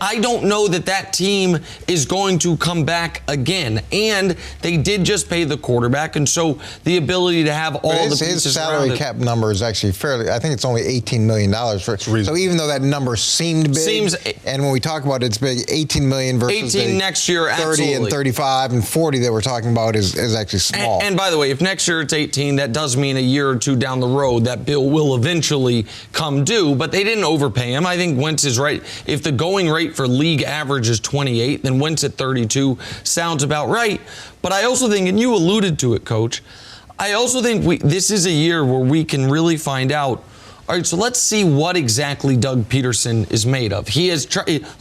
I don't know that team is going to come back again. And they did just pay the quarterback, and so the ability to have all the pieces his salary cap number is actually fairly, I think it's only $18 million. So even though that number seemed big, and when we talk about it's big, $18 million versus 18 next year, 30 absolutely. and 35 and 40 that we're talking about is actually small. And by the way, if next year it's 18, that does mean a year or two down the road that bill will eventually come due, but they didn't overpay him. I think Wentz is right. If the going rate for league average is 28, then Wentz at 32 sounds about right. But I also think, and you alluded to it, Coach, I also think this is a year where we can really find out. All right, so let's see what exactly Doug Peterson is made of. He has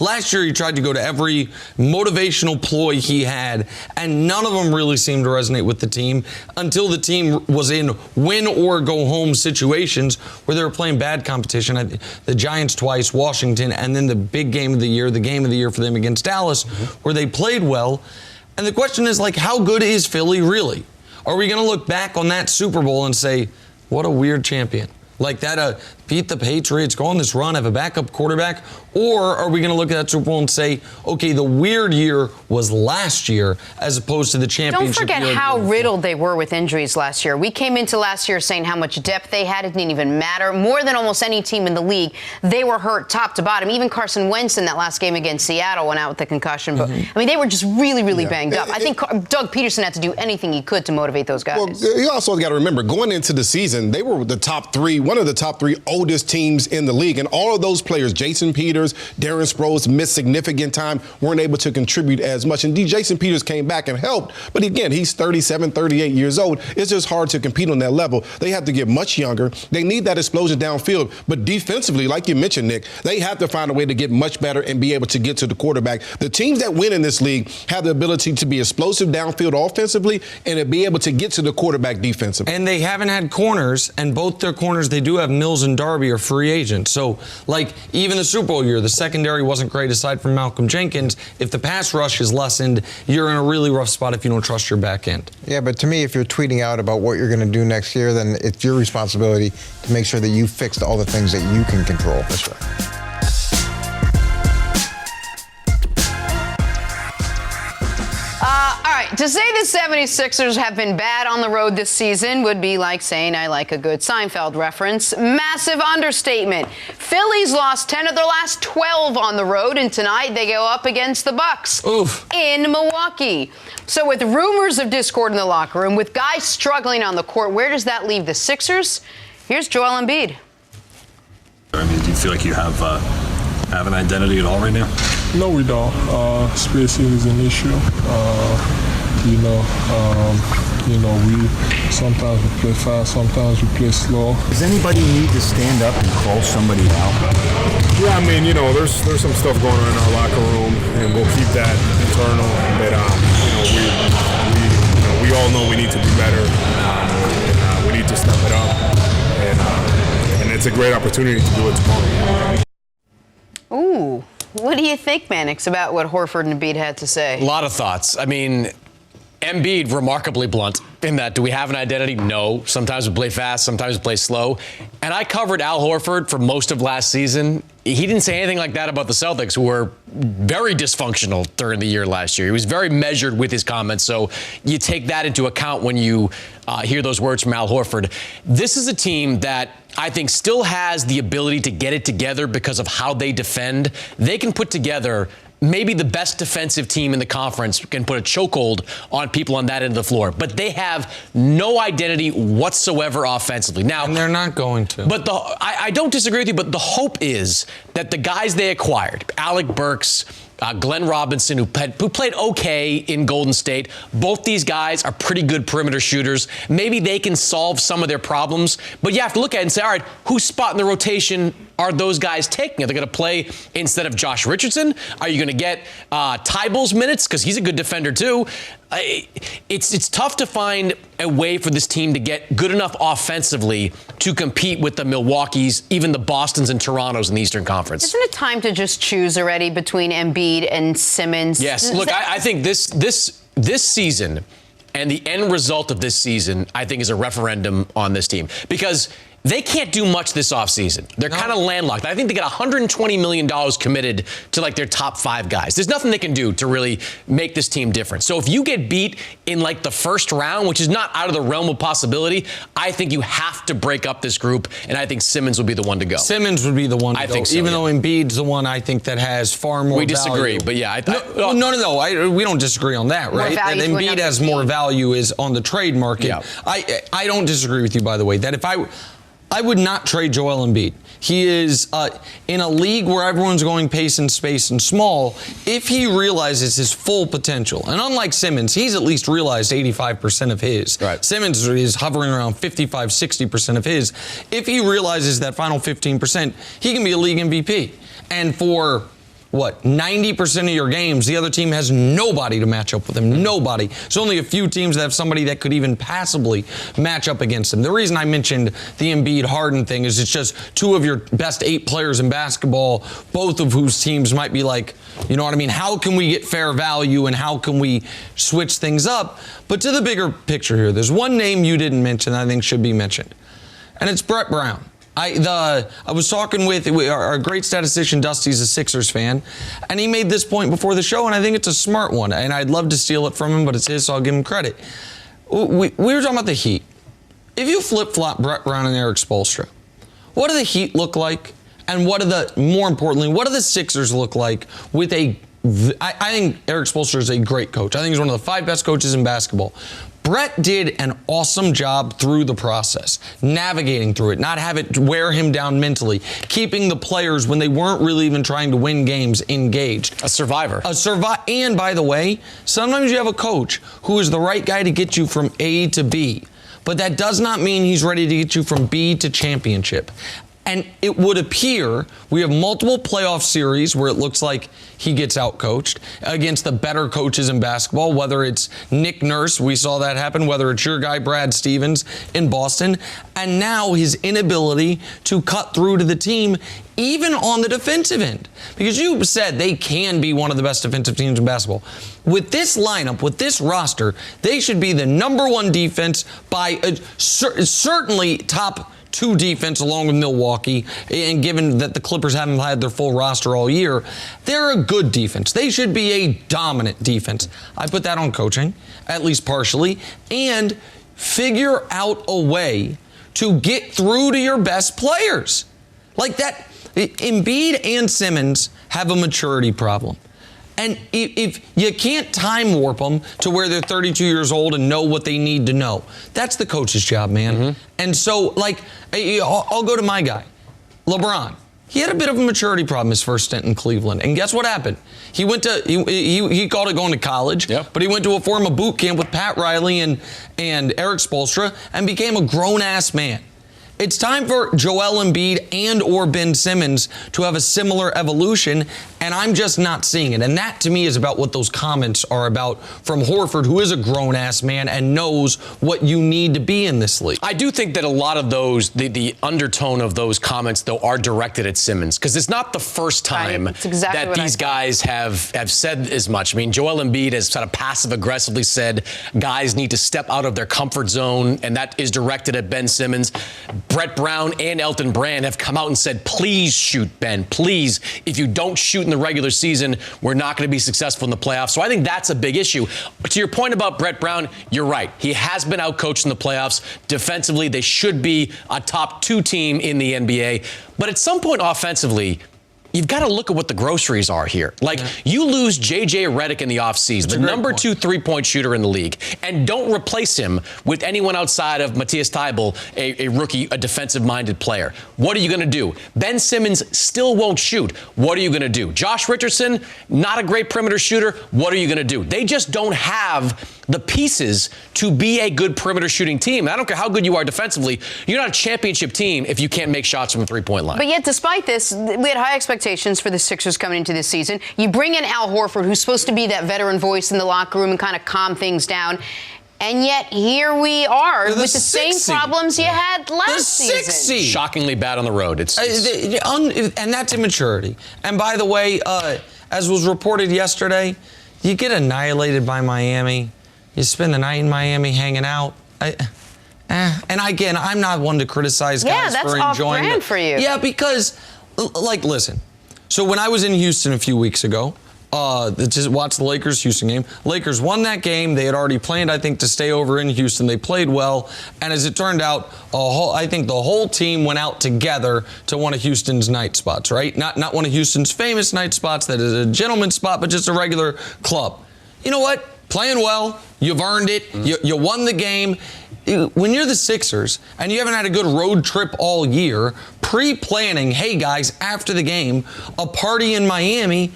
last year he tried to go to every motivational ploy he had, and none of them really seemed to resonate with the team until the team was in win or go home situations where they were playing bad competition. The Giants twice, Washington, and then the big game of the year, the game of the year for them against Dallas, where they played well. And the question is, like, how good is Philly really? Are we going to look back on that Super Bowl and say, what a weird champion? Like that, beat the Patriots, go on this run, have a backup quarterback? Or are we going to look at that Super Bowl and say, okay, the weird year was last year as opposed to the championship year? Don't forget how riddled they were with injuries last year. We came into last year saying how much depth they had. It didn't even matter. More than almost any team in the league, they were hurt top to bottom. Even Carson Wentz in that last game against Seattle went out with the concussion. But I mean, they were just really, really banged up. I think Doug Peterson had to do anything he could to motivate those guys. Well, you also got to remember, going into the season, they were the top three, one of the top three oldest teams in the league. And all of those players, Jason Peters, Darren Sproles, missed significant time, weren't able to contribute as much. Indeed, Jason Peters came back and helped. But again, he's 37, 38 years old. It's just hard to compete on that level. They have to get much younger. They need that explosion downfield. But defensively, like you mentioned, Nick, they have to find a way to get much better and be able to get to the quarterback. The teams that win in this league have the ability to be explosive downfield offensively and to be able to get to the quarterback defensively. And they haven't had corners, and both their corners they do have, Mills and Darby, are free agents. So, like, even the Super Bowl year, the secondary wasn't great aside from Malcolm Jenkins. If the pass rush is lessened, you're in a really rough spot if you don't trust your back end. Yeah, but to me, if you're tweeting out about what you're going to do next year, then it's your responsibility to make sure that you fixed all the things that you can control. That's right. All right, to say the 76ers have been bad on the road this season would be like saying I like a good Seinfeld reference. Massive understatement. Philly's lost 10 of their last 12 on the road, and tonight they go up against the Bucks in Milwaukee. So with rumors of discord in the locker room, with guys struggling on the court, where does that leave the Sixers? Here's Joel Embiid. I mean, do you feel like you have an identity at all right now? No, we don't. Spacing is an issue. We sometimes we play fast, sometimes we play slow. Does anybody need to stand up and call somebody out? Yeah, I mean, there's some stuff going on in our locker room, and we'll keep that internal. But we all know we need to do better. And we need to step it up, and it's a great opportunity to do it tomorrow. Ooh. What do you think, Mannix, about what Horford and Embiid had to say? A lot of thoughts. I mean, Embiid, remarkably blunt in that, do we have an identity? No. Sometimes we play fast, sometimes we play slow. And I covered Al Horford for most of last season. He didn't say anything like that about the Celtics, who were very dysfunctional during the year last year. He was very measured with his comments. So you take that into account when you hear those words from Al Horford. This is a team that I think still has the ability to get it together because of how they defend. They can put together maybe the best defensive team in the conference, can put a chokehold on people on that end of the floor. But they have no identity whatsoever offensively. Now, and they're not going to. But I don't disagree with you, but the hope is that the guys they acquired, Alec Burks, Glenn Robinson, who played okay in Golden State. Both these guys are pretty good perimeter shooters. Maybe they can solve some of their problems. But you have to look at it and say, all right, whose spot in the rotation are those guys taking? Are they going to play instead of Josh Richardson? Are you going to get Tybals minutes? Because he's a good defender, too. It's tough to find a way for this team to get good enough offensively to compete with the Milwaukees, even the Bostons and Torontos in the Eastern Conference. Isn't it time to just choose already between Embiid and Simmons? Yes. Look, I think this season and the end result of this season, I think, is a referendum on this team. Because They can't do much this offseason. They're kind of landlocked. I think they got $120 million committed to like their top 5 guys. There's nothing they can do to really make this team different. So if you get beat in like the first round, which is not out of the realm of possibility, I think you have to break up this group, and I think Simmons would be the one to go. Simmons would be the one to go. I think so, even though Embiid's the one I think that has far more We disagree, value. but yeah. No. We don't disagree on that, right? That Embiid has more value is on the trade market. Yeah. I don't disagree with you, by the way, that if I would not trade Joel Embiid. He is in a league where everyone's going pace and space and small. If he realizes his full potential, and unlike Simmons, he's at least realized 85% of his. Right. Simmons is hovering around 55, 60% of his. If he realizes that final 15%, he can be a league MVP. And for 90% of your games, the other team has nobody to match up with him. Nobody. There's only a few teams that have somebody that could even passably match up against him. The reason I mentioned the Embiid Harden thing is it's just 2 of your best 8 players in basketball, both of whose teams might be like, you know what I mean? How can we get fair value and how can we switch things up? But to the bigger picture here, there's one name you didn't mention that I think should be mentioned, and it's Brett Brown. I was talking with our great statistician, Dusty's a Sixers fan, and he made this point before the show, and I think it's a smart one, and I'd love to steal it from him, but it's his, so I'll give him credit. We were talking about the Heat. If you flip-flop Brett Brown and Eric Spoelstra, what do the Heat look like, and more importantly, what do the Sixers look like with I think Eric Spoelstra is a great coach. I think he's one of the 5 best coaches in basketball. Brett did an awesome job through the process, navigating through it, not have it wear him down mentally, keeping the players when they weren't really even trying to win games engaged. A survivor. And by the way, sometimes you have a coach who is the right guy to get you from A to B, but that does not mean he's ready to get you from B to championship. And it would appear we have multiple playoff series where it looks like he gets outcoached against the better coaches in basketball, whether it's Nick Nurse, we saw that happen, whether it's your guy Brad Stevens in Boston, and now his inability to cut through to the team even on the defensive end. Because you said they can be one of the best defensive teams in basketball. With this lineup, with this roster, they should be the number 1 defense by certainly top 2 defense along with Milwaukee, and given that the Clippers haven't had their full roster all year, they're a good defense. They should be a dominant defense. I put that on coaching, at least partially, and figure out a way to get through to your best players. Like that, Embiid and Simmons have a maturity problem. And if you can't time warp them to where they're 32 years old and know what they need to know, that's the coach's job, man. Mm-hmm. And so, I'll go to my guy, LeBron. He had a bit of a maturity problem his first stint in Cleveland. And guess what happened? He went to he called it going to college, but he went to a former boot camp with Pat Riley and Eric Spoelstra and became a grown-ass man. It's time for Joel Embiid and or Ben Simmons to have a similar evolution, and I'm just not seeing it. And that, to me, is about what those comments are about from Horford, who is a grown-ass man and knows what you need to be in this league. I do think that a lot of those, the undertone of those comments, though, are directed at Simmons, because it's not the first time that these guys have said as much. I mean, Joel Embiid has kind of passive-aggressively said guys need to step out of their comfort zone, and that is directed at Ben Simmons. Brett Brown and Elton Brand have come out and said, please shoot, Ben, please. If you don't shoot in the regular season, we're not going to be successful in the playoffs. So I think that's a big issue. To your point about Brett Brown, you're right. He has been outcoached in the playoffs. Defensively, they should be a top 2 team in the NBA. But at some point offensively, you've got to look at what the groceries are here. You lose J.J. Redick in the offseason, the number 2 3-point shooter in the league, and don't replace him with anyone outside of Matthias Thybulle, a rookie, a defensive-minded player. What are you going to do? Ben Simmons still won't shoot. What are you going to do? Josh Richardson, not a great perimeter shooter. What are you going to do? They just don't have the pieces to be a good perimeter shooting team. I don't care how good you are defensively. You're not a championship team if you can't make shots from the 3-point line. But yet, despite this, we had high expectations for the Sixers coming into this season. You bring in Al Horford, who's supposed to be that veteran voice in the locker room and kind of calm things down. And yet, here we are with the same problems you had last season. Shockingly bad on the road. And that's immaturity. And by the way, as was reported yesterday, you get annihilated by Miami. You spend the night in Miami hanging out. And again, I'm not one to criticize guys that's for enjoying off-brand for you. Yeah, because, listen. So when I was in Houston a few weeks ago, just watched the Lakers-Houston game. Lakers won that game. They had already planned, I think, to stay over in Houston. They played well. And as it turned out, I think the whole team went out together to one of Houston's night spots, right? Not one of Houston's famous night spots that is a gentleman's spot, but just a regular club. You know what? Playing well. You've earned it. You won the game. When you're the Sixers and you haven't had a good road trip all year, pre-planning, hey, guys, after the game, a party in Miami,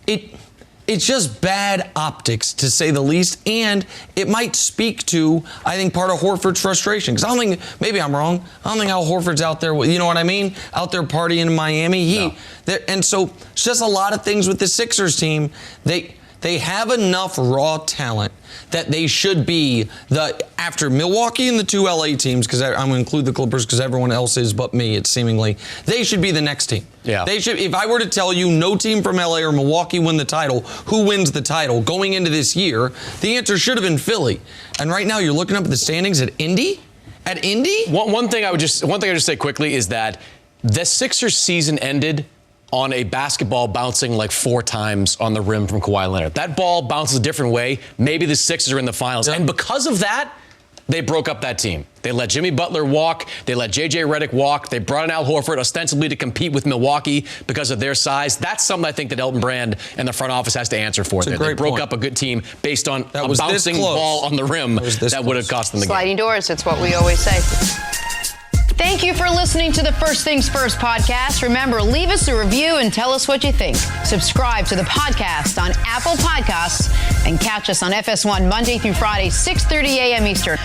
it's just bad optics, to say the least, and it might speak to, I think, part of Horford's frustration. Because I don't think, maybe I'm wrong, I don't think Al Horford's out there, you know what I mean? Out there partying in Miami. And so it's just a lot of things with the Sixers team. They have enough raw talent that they should be after Milwaukee and the two LA teams, because I'm going to include the Clippers because everyone else is but me, it's seemingly, they should be the next team. Yeah. They should. If I were to tell you no team from LA or Milwaukee win the title, who wins the title going into this year, the answer should have been Philly. And right now you're looking up at the standings at Indy? At Indy? One thing I would just say quickly is that the Sixers season ended on a basketball bouncing like 4 times on the rim from Kawhi Leonard. That ball bounces a different way. Maybe the Sixers are in the finals. And because of that, they broke up that team. They let Jimmy Butler walk. They let J.J. Redick walk. They brought in Al Horford ostensibly to compete with Milwaukee because of their size. That's something I think that Elton Brand and the front office has to answer for. They broke up a good team based on a bouncing ball on the rim that would have cost them the game. Sliding doors, it's what we always say. Thank you for listening to the First Things First podcast. Remember, leave us a review and tell us what you think. Subscribe to the podcast on Apple Podcasts and catch us on FS1 Monday through Friday, 6:30 a.m. Eastern.